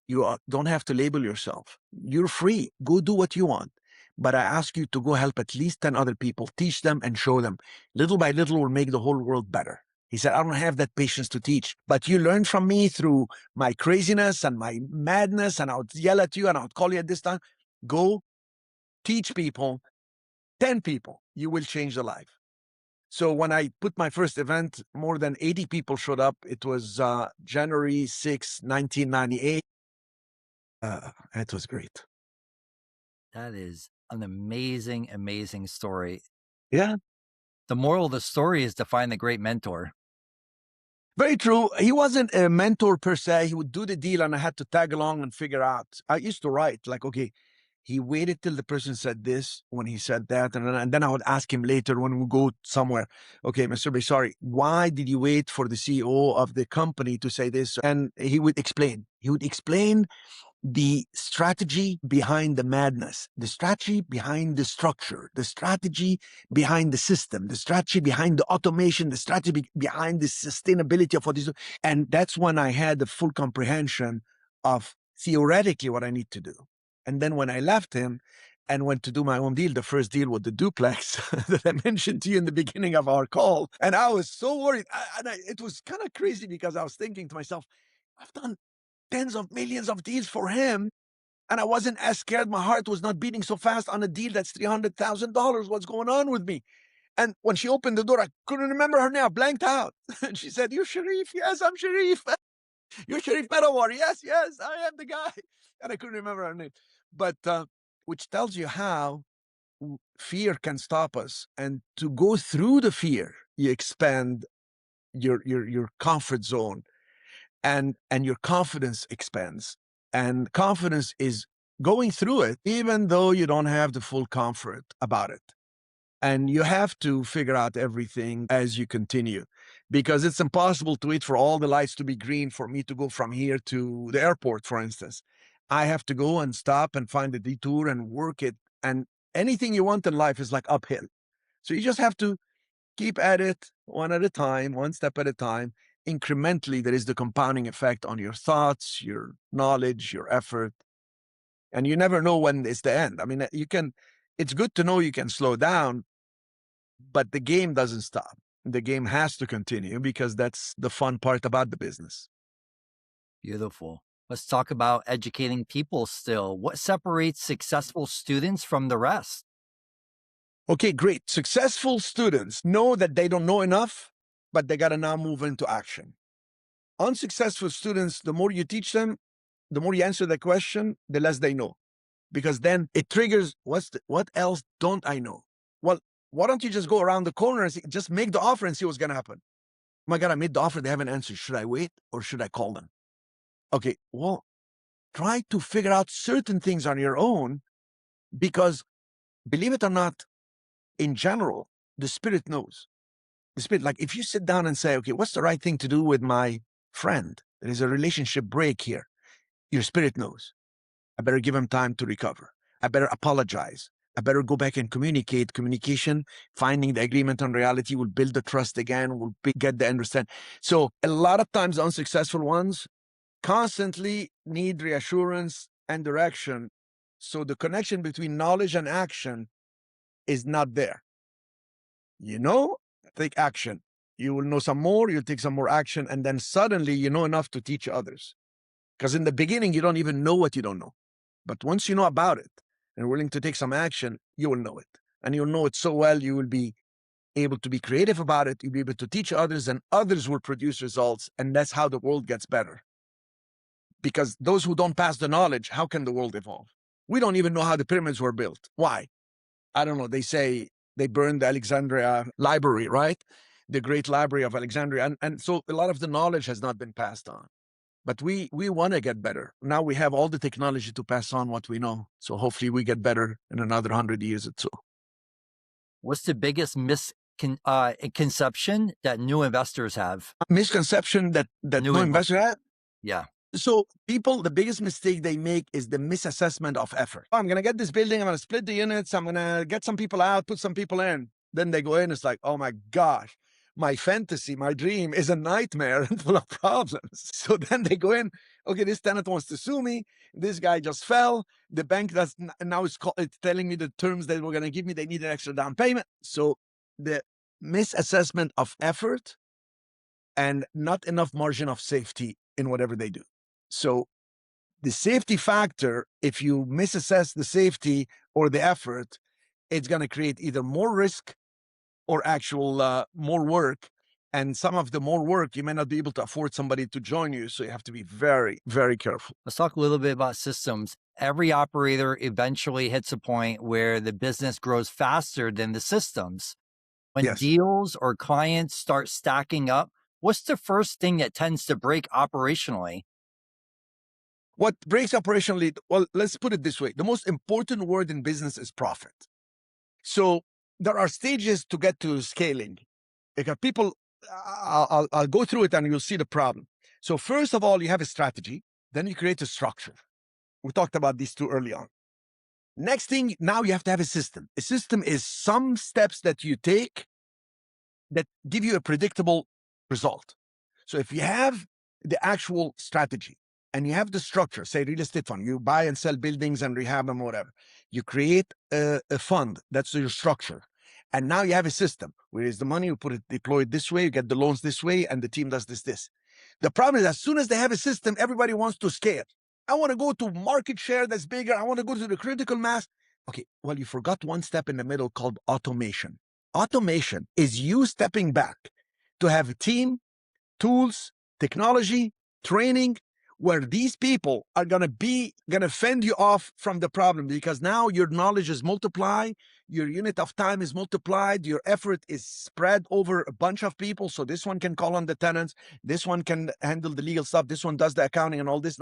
You don't have to label yourself. You're free. Go do what you want. But I ask you to go help at least 10 other people, teach them and show them. Little by little will make the whole world better. He said, I don't have that patience to teach, but you learn from me through my craziness and my madness, and I would yell at you and I would call you at this time. Go teach people, 10 people, you will change the life. So when I put my first event, more than 80 people showed up. It was January 6, 1998. It was great. That is an amazing story. Yeah. The moral of the story is to find the great mentor. Very true. He wasn't a mentor per se. He would do the deal and I had to tag along and figure out. I used to write like, okay, he waited till the person said this when he said that. And then I would ask him later when we go somewhere, okay, Mr. Bay, sorry, why did you wait for the CEO of the company to say this? And he would explain. He would explain the strategy behind the madness, the strategy behind the structure, the strategy behind the system, the strategy behind the automation, the strategy behind the sustainability of what is. And that's when I had the full comprehension of theoretically what I need to do. And then when I left him and went to do my own deal, the first deal with the duplex that I mentioned to you in the beginning of our call, and I was so worried. It was kind of crazy because I was thinking to myself, I've done tens of millions of deals for him. And I wasn't as scared. My heart was not beating so fast on a deal that's $300,000. What's going on with me? And when she opened the door, I couldn't remember her name. I blanked out. And she said, "You Cherif?" "Yes, I'm Cherif." "You're Cherif Medawar?" "Yes, I am the guy." And I couldn't remember her name. But which tells you how fear can stop us. And to go through the fear, you expand your comfort zone. And your confidence expands. And confidence is going through it, even though you don't have the full comfort about it. And you have to figure out everything as you continue, because it's impossible to wait for all the lights to be green for me to go from here to the airport, for instance. I have to go and stop and find a detour and work it. And anything you want in life is like uphill. So you just have to keep at it one at a time, one step at a time. Incrementally, there is the compounding effect on your thoughts, your knowledge, your effort. And you never know when it's the end. I mean, it's good to know you can slow down, but the game doesn't stop. The game has to continue because that's the fun part about the business. Beautiful. Let's talk about educating people still. What separates successful students from the rest? Okay, great. Successful students know that they don't know enough, but they got to now move into action. Unsuccessful students, the more you teach them, the more you answer the question, the less they know. Because then it triggers, what else don't I know? Well, why don't you just go around the corner and just make the offer and see what's going to happen? Oh my God, I made the offer. They haven't answered. Should I wait or should I call them? Okay, well, try to figure out certain things on your own because, believe it or not, in general, the spirit knows. The spirit, like if you sit down and say, okay, what's the right thing to do with my friend? There is a relationship break here. Your spirit knows. I better give him time to recover. I better apologize. I better go back and communicate. Communication, finding the agreement on reality will build the trust again, will get the understand. So a lot of times unsuccessful ones constantly need reassurance and direction. So the connection between knowledge and action is not there. You know, take action. You will know some more, you'll take some more action, and then suddenly you know enough to teach others. Because in the beginning, you don't even know what you don't know. But once you know about it and are willing to take some action, you will know it. And you'll know it so well, you will be able to be creative about it. You'll be able to teach others, and others will produce results. And that's how the world gets better. Because those who don't pass the knowledge, how can the world evolve? We don't even know how the pyramids were built. Why? I don't know. They say they burned the Alexandria library, right? The great library of Alexandria. And so a lot of the knowledge has not been passed on. But we want to get better. Now we have all the technology to pass on what we know. So hopefully we get better in another 100 years or so. What's the biggest misconception that new investors have? Misconception that New no investor has? Yeah. So people, the biggest mistake they make is the misassessment of effort. Oh, I'm going to get this building. I'm going to split the units. I'm going to get some people out, put some people in. Then they go in. It's like, oh my gosh, my fantasy, my dream is a nightmare and full of problems. So then they go in. Okay, this tenant wants to sue me. This guy just fell. The bank does now it's telling me the terms they were going to give me. They need an extra down payment. So the misassessment of effort and not enough margin of safety in whatever they do. So the safety factor, if you misassess the safety or the effort, it's going to create either more risk or actual more work. And some of the more work, you may not be able to afford somebody to join you. So you have to be very, very careful. Let's talk a little bit about systems. Every operator eventually hits a point where the business grows faster than the systems. When Yes. deals or clients start stacking up, what's the first thing that tends to break operationally? What breaks operationally? Well, let's put it this way. The most important word in business is profit. So there are stages to get to scaling. Because people, I'll go through it and you'll see the problem. So first of all, you have a strategy. Then you create a structure. We talked about these two early on. Next thing, now you have to have a system. A system is some steps that you take that give you a predictable result. So if you have the actual strategy and you have the structure, say real estate fund, you buy and sell buildings and rehab them, whatever. You create a fund, that's your structure. And now you have a system. Where is the money? You put it deployed this way, you get the loans this way, and the team does this. The problem is as soon as they have a system, everybody wants to scale. I want to go to market share that's bigger. I want to go to the critical mass. Okay, well, you forgot one step in the middle called automation. Automation is you stepping back to have a team, tools, technology, training, where these people are going to fend you off from the problem because now your knowledge is multiplied, your unit of time is multiplied, your effort is spread over a bunch of people. So this one can call on the tenants, this one can handle the legal stuff, this one does the accounting and all this.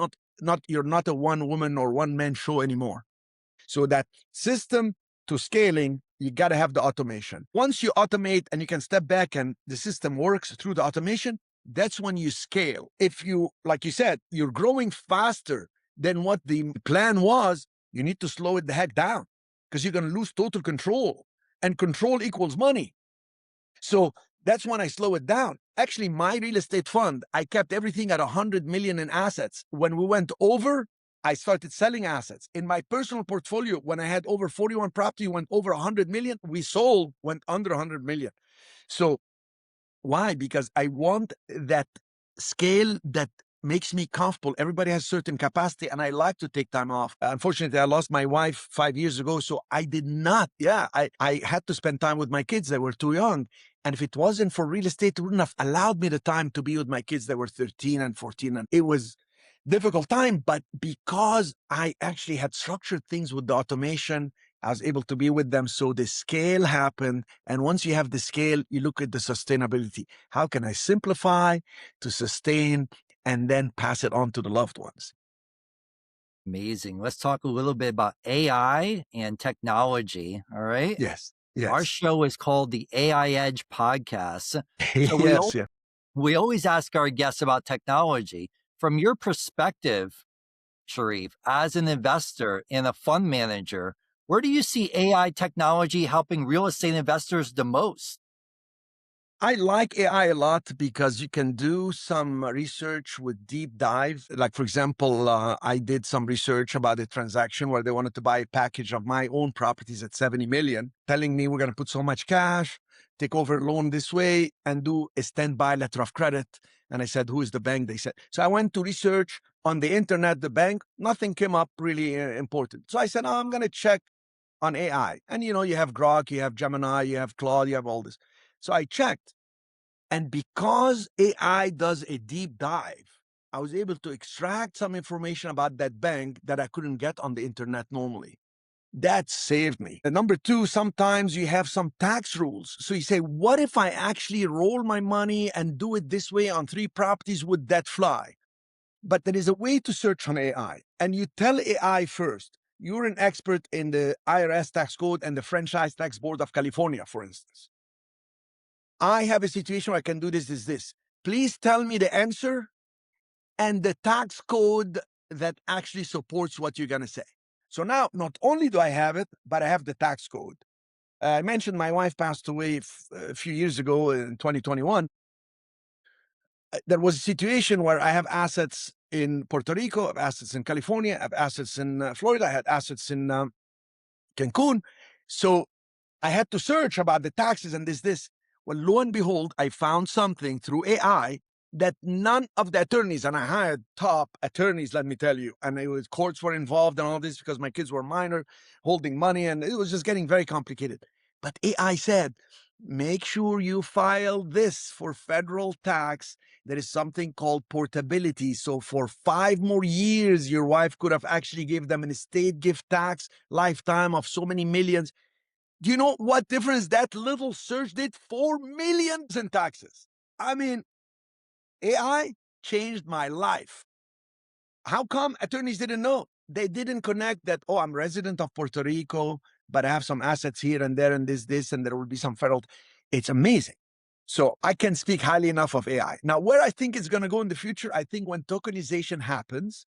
You're not a one woman or one man show anymore. So that system to scaling, you got to have the automation. Once you automate and you can step back and the system works through the automation, that's when you scale. If you, like you said, you're growing faster than what the plan was, you need to slow it the heck down because you're going to lose total control, and control equals money. So that's when I slow it down. Actually, my real estate fund, I kept everything at 100 million in assets. When we went over, I started selling assets. In my personal portfolio, when I had over 41 property, went over 100 million. We sold, went under 100 million. So why? Because I want that scale that makes me comfortable. Everybody has certain capacity and I like to take time off. Unfortunately, I lost my wife 5 years ago. So I did not. I had to spend time with my kids. They were too young. And if it wasn't for real estate, it wouldn't have allowed me the time to be with my kids. They were 13 and 14. And it was difficult time. But because I actually had structured things with the automation, I was able to be with them. So the scale happened. And once you have the scale, you look at the sustainability. How can I simplify to sustain and then pass it on to the loved ones? Amazing. Let's talk a little bit about AI and technology. All right. Yes, Our yes. show is called the AI Edge Podcast. So Yes, yeah. we always ask our guests about technology. From your perspective, Cherif, as an investor and a fund manager, where do you see AI technology helping real estate investors the most? I like AI a lot because you can do some research with deep dive. Like, for example, I did some research about a transaction where they wanted to buy a package of my own properties at 70 million, telling me we're going to put so much cash, take over a loan this way, and do a standby letter of credit. And I said, who is the bank? They said, so I went to research on the internet, the bank, nothing came up really important. So I said, oh, I'm going to check on AI. And you have Grok, you have Gemini, you have Claude, you have all this. So I checked. And because AI does a deep dive, I was able to extract some information about that bank that I couldn't get on the internet normally. That saved me. And number two, sometimes you have some tax rules. So you say, what if I actually roll my money and do it this way on 3 properties? Would that fly? But there is a way to search on AI. And you tell AI first, you're an expert in the IRS tax code and the Franchise Tax Board of California, for instance. I have a situation where I can do this. Please tell me the answer and the tax code that actually supports what you're going to say. So now, not only do I have it, but I have the tax code. I mentioned my wife passed away a few years ago in 2021. There was a situation where I have assets in Puerto Rico, I have assets in California, I have assets in Florida, I had assets in Cancun. So I had to search about the taxes and this. Well, lo and behold, I found something through AI that none of the attorneys, and I hired top attorneys, let me tell you, and it was courts were involved and all this because my kids were minor, holding money, and it was just getting very complicated. But AI said, make sure you file this for federal tax. There is something called portability. So for 5 more years, your wife could have actually gave them an estate gift tax lifetime of so many millions. Do you know what difference that little search did? 4 millions in taxes. I mean, AI changed my life. How come attorneys didn't know? They didn't connect that, oh, I'm resident of Puerto Rico, but I have some assets here and there and this, and there will be some federal. It's amazing. So I can speak highly enough of AI. Now, where I think it's going to go in the future, I think when tokenization happens,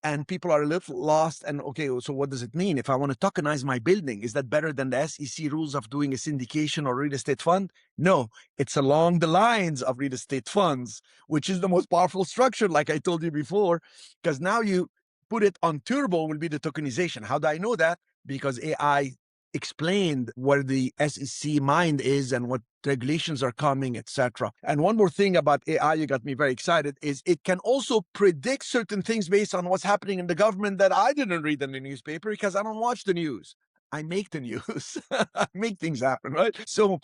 and people are a little lost. And okay, so what does it mean? If I want to tokenize my building, is that better than the SEC rules of doing a syndication or real estate fund? No, it's along the lines of real estate funds, which is the most powerful structure, like I told you before, because now you put it on turbo will be the tokenization. How do I know that? Because AI explained where the SEC mind is and what regulations are coming, etc. And one more thing about AI, you got me very excited, is it can also predict certain things based on what's happening in the government that I didn't read in the newspaper because I don't watch the news. I make the news. I make things happen, right? So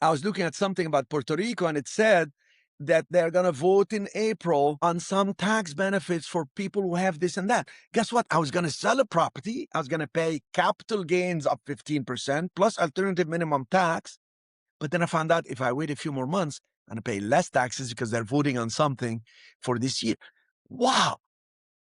I was looking at something about Puerto Rico and it said that they're going to vote in April on some tax benefits for people who have this and that. Guess what? I was going to sell a property. I was going to pay capital gains of 15% plus alternative minimum tax. But then I found out if I wait a few more months, I'm going to pay less taxes because they're voting on something for this year. Wow.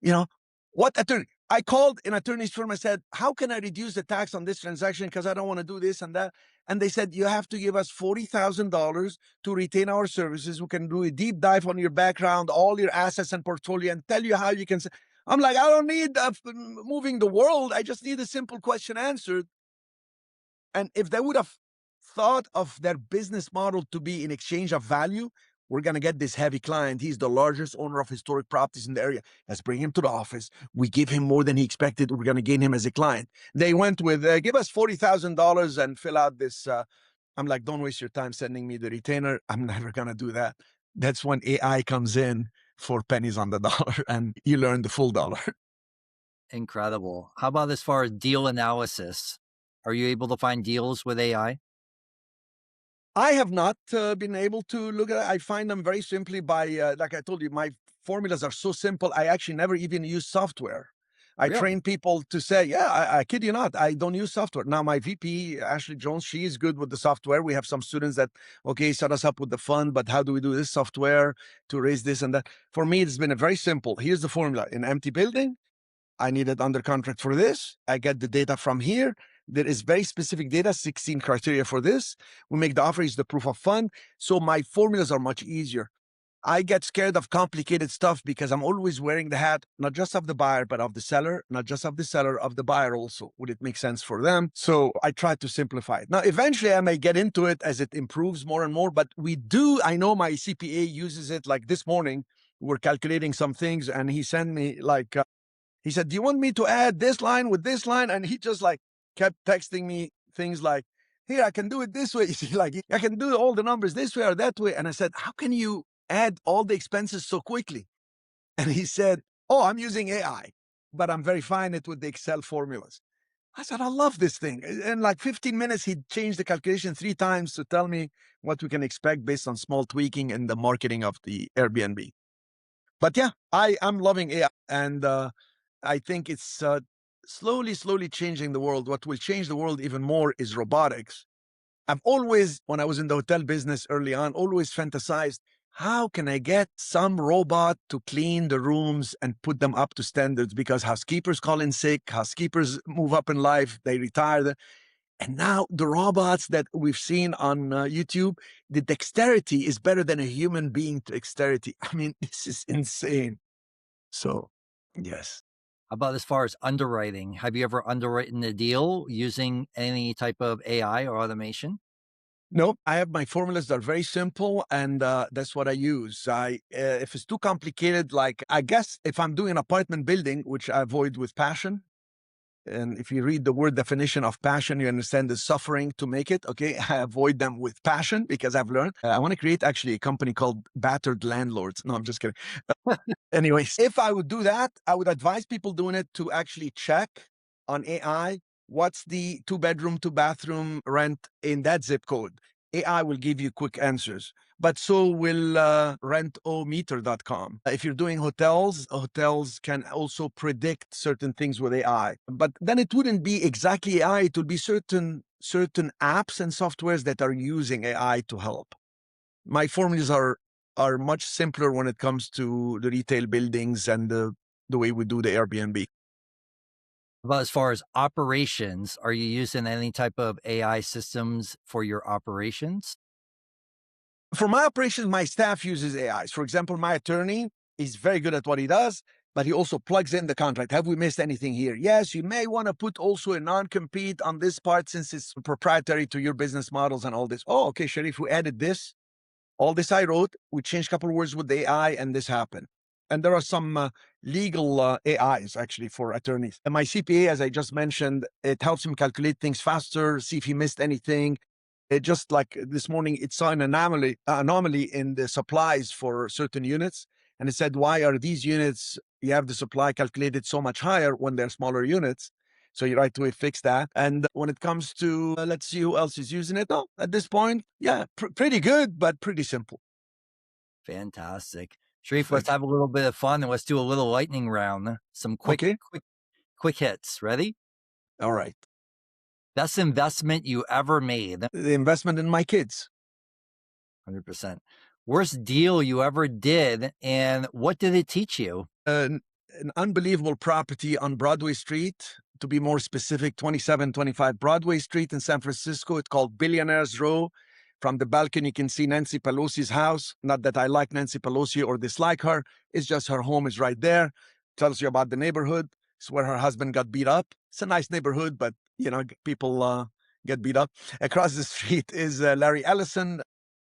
You know, what attorney? I called an attorney's firm. I said, how can I reduce the tax on this transaction? Because I don't want to do this and that. And they said, you have to give us $40,000 to retain our services. We can do a deep dive on your background, all your assets and portfolio, and tell you how you can. I'm like, I don't need moving the world. I just need a simple question answered. And if they would have thought of their business model to be in exchange of value, we're going to get this heavy client. He's the largest owner of historic properties in the area. Let's bring him to the office. We give him more than he expected. We're going to gain him as a client. They went with, give us $40,000 and fill out this. I'm like, don't waste your time sending me the retainer. I'm never going to do that. That's when AI comes in for pennies on the dollar and you learn the full dollar. Incredible. How about as far as deal analysis? Are you able to find deals with AI? I have not been able to look at it. I find them very simply by, like I told you, my formulas are so simple. I actually never even use software. I Really? train people to say, yeah, I kid you not, I don't use software. Now, my VP, Ashley Jones, she is good with the software. We have some students that, okay, set us up with the fund, but how do we do this software to raise this and that? For me, it's been a very simple. Here's the formula. In empty building, I need it under contract for this. I get the data from here. There is very specific data, 16 criteria for this. We make the offer is the proof of fund. So my formulas are much easier. I get scared of complicated stuff because I'm always wearing the hat, not just of the buyer, but of the seller, not just of the seller, of the buyer also. Would it make sense for them? So I try to simplify it. Now, eventually I may get into it as it improves more and more, but I know my CPA uses it. Like this morning, we're calculating some things and he sent me he said, do you want me to add this line with this line? And he just like kept texting me things like, here, I can do it this way. You see, like I can do all the numbers this way or that way. And I said, how can you add all the expenses so quickly? And he said, oh, I'm using AI, but I'm verifying it with the Excel formulas. I said, I love this thing. In like 15 minutes, he changed the calculation 3 times to tell me what we can expect based on small tweaking in the marketing of the Airbnb. But yeah, I'm loving AI. And I think it's slowly changing the world. What will change the world even more is robotics. I've always, when I was in the hotel business early on, always fantasized, how can I get some robot to clean the rooms and put them up to standards? Because housekeepers call in sick, housekeepers move up in life, they retire. And now the robots that we've seen on YouTube, the dexterity is better than a human being dexterity. I mean, this is insane. So, yes. How about as far as underwriting? Have you ever underwritten a deal using any type of AI or automation? No, I have my formulas that are very simple, and that's what I use. If it's too complicated, like I guess if I'm doing an apartment building, which I avoid with passion, and if you read the word definition of passion, you understand the suffering to make it. Okay, I avoid them with passion because I've learned. I want to create actually a company called Battered Landlords. No, I'm just kidding. Anyways, if I would do that, I would advise people doing it to actually check on AI what's the 2 bedroom, 2 bathroom rent in that zip code. AI will give you quick answers, but so will rentometer.com. If you're doing hotels, hotels can also predict certain things with AI, but then it wouldn't be exactly AI. It would be certain apps and softwares that are using AI to help. My formulas are much simpler when it comes to the retail buildings and the way we do the Airbnb. About as far as operations, are you using any type of AI systems for your operations? For my operations, my staff uses AIs. For example, my attorney is very good at what he does, but he also plugs in the contract. Have we missed anything here? Yes, you may want to put also a non-compete on this part since it's proprietary to your business models and all this. Oh, okay, Cherif, we added this. All this I wrote, we changed a couple of words with the AI, and this happened. And there are some legal AIs actually for attorneys. And my CPA, as I just mentioned, it helps him calculate things faster, see if he missed anything. It just like this morning, it saw an anomaly in the supplies for certain units. And it said, why are these units, you have the supply calculated so much higher when they're smaller units? So you right away fix that. And when it comes to, let's see who else is using it. Oh, at this point, yeah, pretty good, but pretty simple. Fantastic. Sharif, let's Thank have a little bit of fun and let's do a little lightning round. Some you. Okay. quick hits. Ready? All right. Best investment you ever made. The investment in my kids. 100%. Worst deal you ever did, and what did it teach you? An unbelievable property on Broadway Street. To be more specific, 2725 Broadway Street in San Francisco. It's called Billionaires Row. From the balcony, you can see Nancy Pelosi's house. Not that I like Nancy Pelosi or dislike her. It's just her home is right there. Tells you about the neighborhood. It's where her husband got beat up. It's a nice neighborhood, but people get beat up. Across the street is Larry Ellison,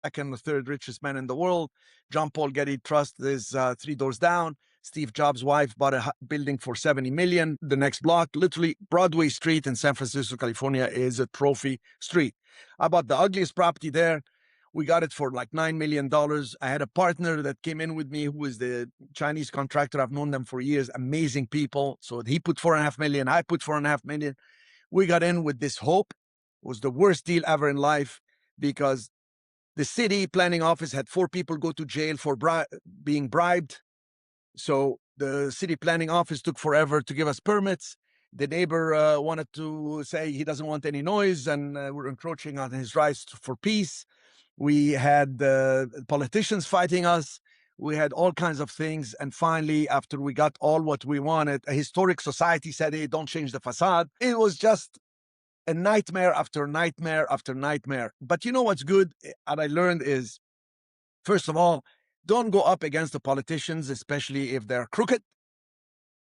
second or third richest man in the world. John Paul Getty Trust is 3 doors down. Steve Jobs' wife bought a building for $70 million. The next block, literally Broadway Street in San Francisco, California, is a trophy street. I bought the ugliest property there. We got it for like $9 million. I had a partner that came in with me who is the Chinese contractor. I've known them for years. Amazing people. So he put $4.5 million. I put $4.5 million. We got in with this hope. It was the worst deal ever in life because the city planning office had 4 people go to jail for being bribed. So the city planning office took forever to give us permits. The neighbor wanted to say he doesn't want any noise, and we're encroaching on his rights for peace. We had politicians fighting us. We had all kinds of things. And finally, after we got all what we wanted, a historic society said, hey, don't change the facade. It was just a nightmare after nightmare after nightmare. But you know what's good? What I learned is, first of all, don't go up against the politicians, especially if they're crooked.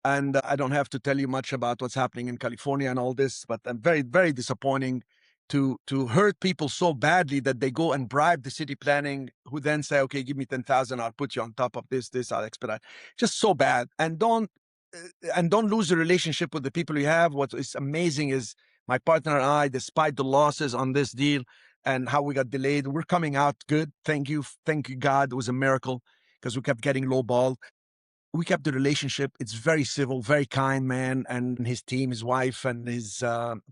And I don't have to tell you much about what's happening in California and all this, but I'm very, very disappointing to hurt people so badly that they go and bribe the city planning, who then say, okay, give me 10,000, I'll put you on top of this, I'll expedite. Just so bad. And don't lose the relationship with the people you have. What is amazing is my partner and I, despite the losses on this deal and how we got delayed, we're coming out good. Thank you God. It was a miracle because we kept getting lowballed. We kept the relationship. It's very civil, very kind man, and his team, his wife, and his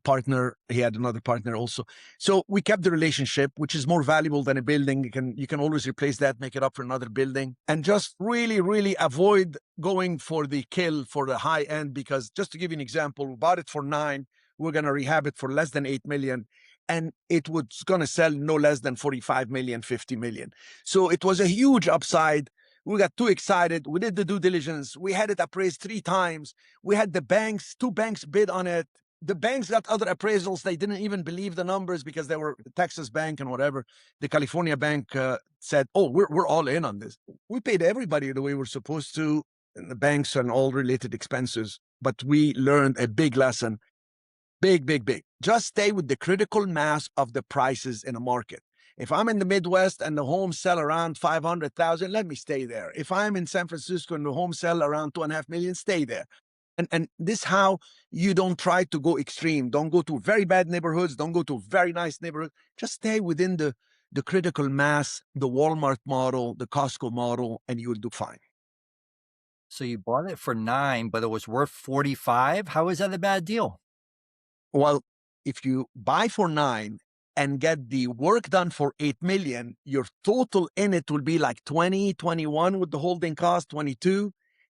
partner. He had another partner also. So we kept the relationship, which is more valuable than a building. You can always replace that, make it up for another building, and just really, really avoid going for the kill for the high end. Because just to give you an example, we bought it for 9. We're going to rehab it for less than 8 million. And it was going to sell no less than 45 million, 50 million. So it was a huge upside. We got too excited. We did the due diligence. We had it appraised 3 times. We had the banks, 2 banks bid on it. The banks got other appraisals. They didn't even believe the numbers because they were the Texas bank and whatever. The California bank said, oh, we're all in on this. We paid everybody the way we're supposed to, and the banks and all related expenses. But we learned a big lesson. Big, big, big. Just stay with the critical mass of the prices in a market. If I'm in the Midwest and the homes sell around 500,000, let me stay there. If I'm in San Francisco and the homes sell around 2.5 million, stay there. And this how you don't try to go extreme. Don't go to very bad neighborhoods. Don't go to very nice neighborhoods. Just stay within the critical mass, the Walmart model, the Costco model, and you will do fine. So you bought it for 9, but it was worth 45. How is that a bad deal? Well, if you buy for 9 and get the work done for 8 million, your total in it will be like 20, 21 with the holding cost, 22.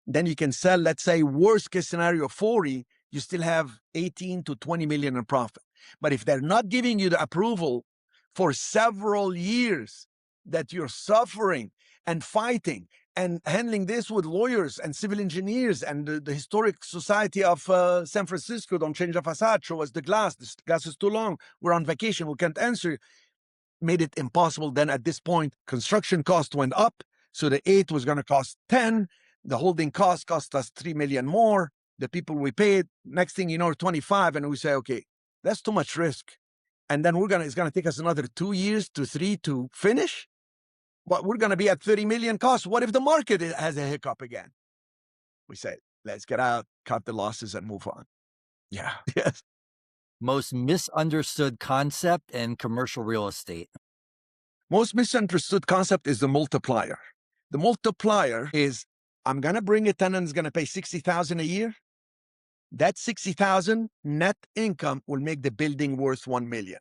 Then you can sell, let's say, worst case scenario, 40. You still have 18 to 20 million in profit. But if they're not giving you the approval for several years, that you're suffering and fighting and handling this with lawyers and civil engineers and the Historic Society of San Francisco, don't change the facade, show us the glass is too long, we're on vacation, we can't answer, made it impossible. Then at this point, construction cost went up, so the 8 was going to cost 10, the holding cost us 3 million more, the people we paid, next thing you know, 25, and we say, okay, that's too much risk. And then it's going to take us another 2 years to 3 to finish. But we're going to be at 30 million cost. What if the market has a hiccup again? We say, let's get out, cut the losses, and move on. Yeah. Yes. Most misunderstood concept in commercial real estate. Most misunderstood concept is the multiplier. The multiplier is, I'm going to bring a tenant who's going to pay 60,000 a year. That 60,000 net income will make the building worth 1 million.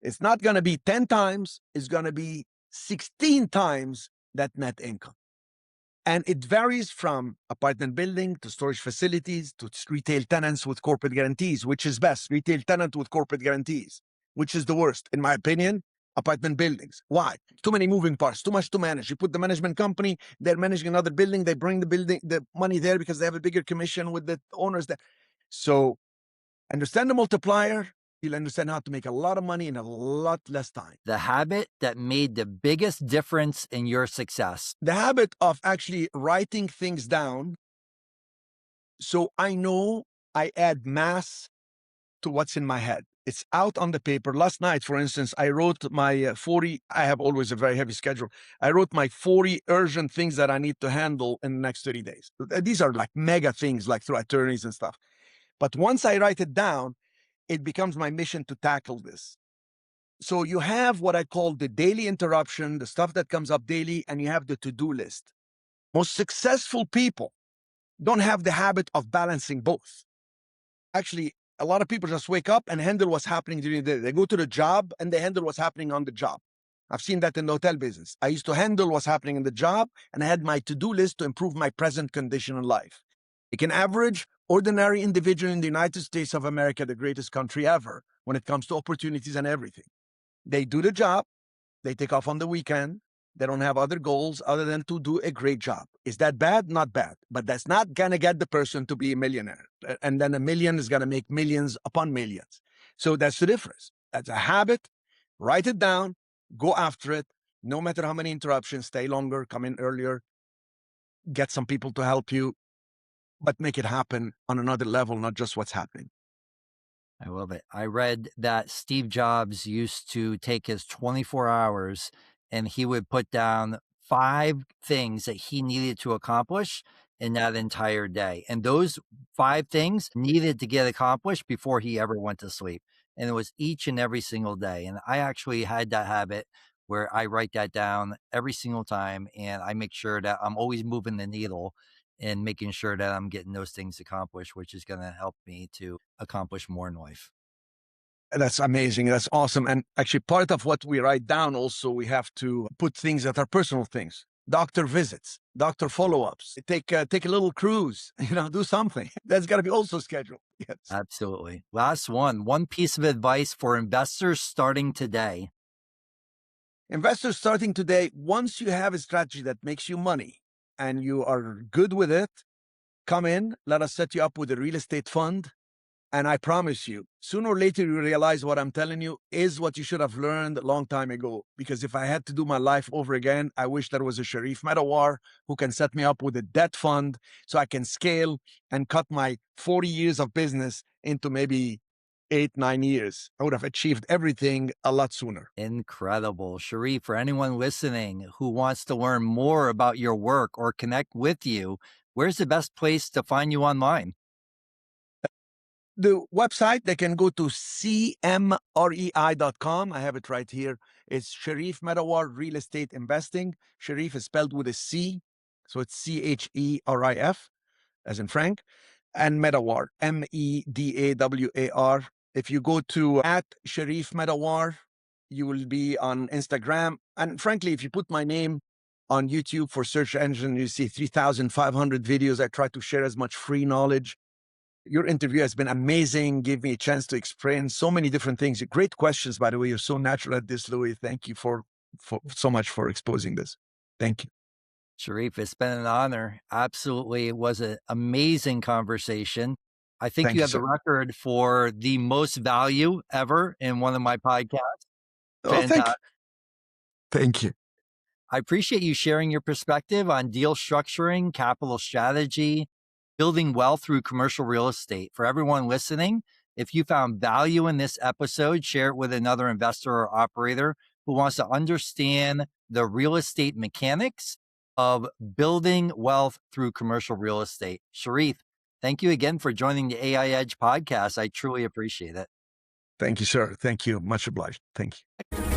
It's not going to be 10 times. It's going to be 16 times that net income. And it varies from apartment building to storage facilities to retail tenants with corporate guarantees. Which is best? Retail tenant with corporate guarantees. Which is the worst? In my opinion, apartment buildings. Why? Too many moving parts, too much to manage. You put the management company, they're managing another building, they bring the money there because they have a bigger commission with the owners there. So understand the multiplier, you'll understand how to make a lot of money in a lot less time. The habit that made the biggest difference in your success. The habit of actually writing things down. So I know I add mass to what's in my head. It's out on the paper. Last night, for instance, I wrote my 40, I have always a very heavy schedule. I wrote my 40 urgent things that I need to handle in the next 30 days. These are like mega things, like through attorneys and stuff. But once I write it down, it becomes my mission to tackle this. So you have what I call the daily interruption, the stuff that comes up daily, and you have the to-do list. Most successful people don't have the habit of balancing both. Actually, a lot of people just wake up and handle what's happening during the day. They go to the job and they handle what's happening on the job. I've seen that in the hotel business. I used to handle what's happening in the job, and I had my to-do list to improve my present condition in life. Like an average, ordinary individual in the United States of America, the greatest country ever, when it comes to opportunities and everything. They do the job, they take off on the weekend, They don't have other goals other than to do a great job. Is that bad? Not bad. But that's not going to get the person to be a millionaire. And then a million is going to make millions upon millions. So that's the difference. That's a habit. Write it down, go after it. No matter how many interruptions, stay longer, come in earlier, get some people to help you, but make it happen on another level, not just what's happening. I love it. I read that Steve Jobs used to take his 24 hours and he would put down 5 things that he needed to accomplish in that entire day. And those 5 things needed to get accomplished before he ever went to sleep. And it was each and every single day. And I actually had that habit where I write that down every single time and I make sure that I'm always moving the needle and making sure that I'm getting those things accomplished, which is going to help me to accomplish more in life. That's amazing. That's awesome. And actually, part of what we write down also, we have to put things that are personal things. Doctor visits, doctor follow-ups. Take a little cruise. Do something. That's got to be also scheduled. Yes. Absolutely. Last one piece of advice for investors starting today. Investors starting today, once you have a strategy that makes you money and you are good with it, come in. Let us set you up with a real estate fund. And I promise you, sooner or later, you realize what I'm telling you is what you should have learned a long time ago. Because if I had to do my life over again, I wish there was a Cherif Medawar who can set me up with a debt fund so I can scale and cut my 40 years of business into maybe 8, 9 years. I would have achieved everything a lot sooner. Incredible. Cherif, for anyone listening who wants to learn more about your work or connect with you, where's the best place to find you online? The website, they can go to cmrei.com. I have it right here. It's Cherif Medawar Real Estate Investing. Cherif is spelled with a C, so it's Cherif, as in Frank, and Medawar, Medawar. If you go to @Cherif Medawar, you will be on Instagram. And frankly, if you put my name on YouTube for search engine, you see 3,500 videos. I try to share as much free knowledge. Your interview has been amazing. Gave me a chance to explain so many different things. Great questions, by the way. You're so natural at this, Louis. Thank you for so much for exposing this. Thank you. Cherif, it's been an honor. Absolutely. It was an amazing conversation. I think Thank you you, have the sir. record for the most value ever in one of my podcasts. Oh, thank you. Fantastic. Thank you. I appreciate you sharing your perspective on deal structuring, capital strategy, building wealth through commercial real estate. For everyone listening, if you found value in this episode, share it with another investor or operator who wants to understand the real estate mechanics of building wealth through commercial real estate. Cherif, thank you again for joining the AI Edge podcast. I truly appreciate it. Thank you, sir. Thank you. Much obliged. Thank you.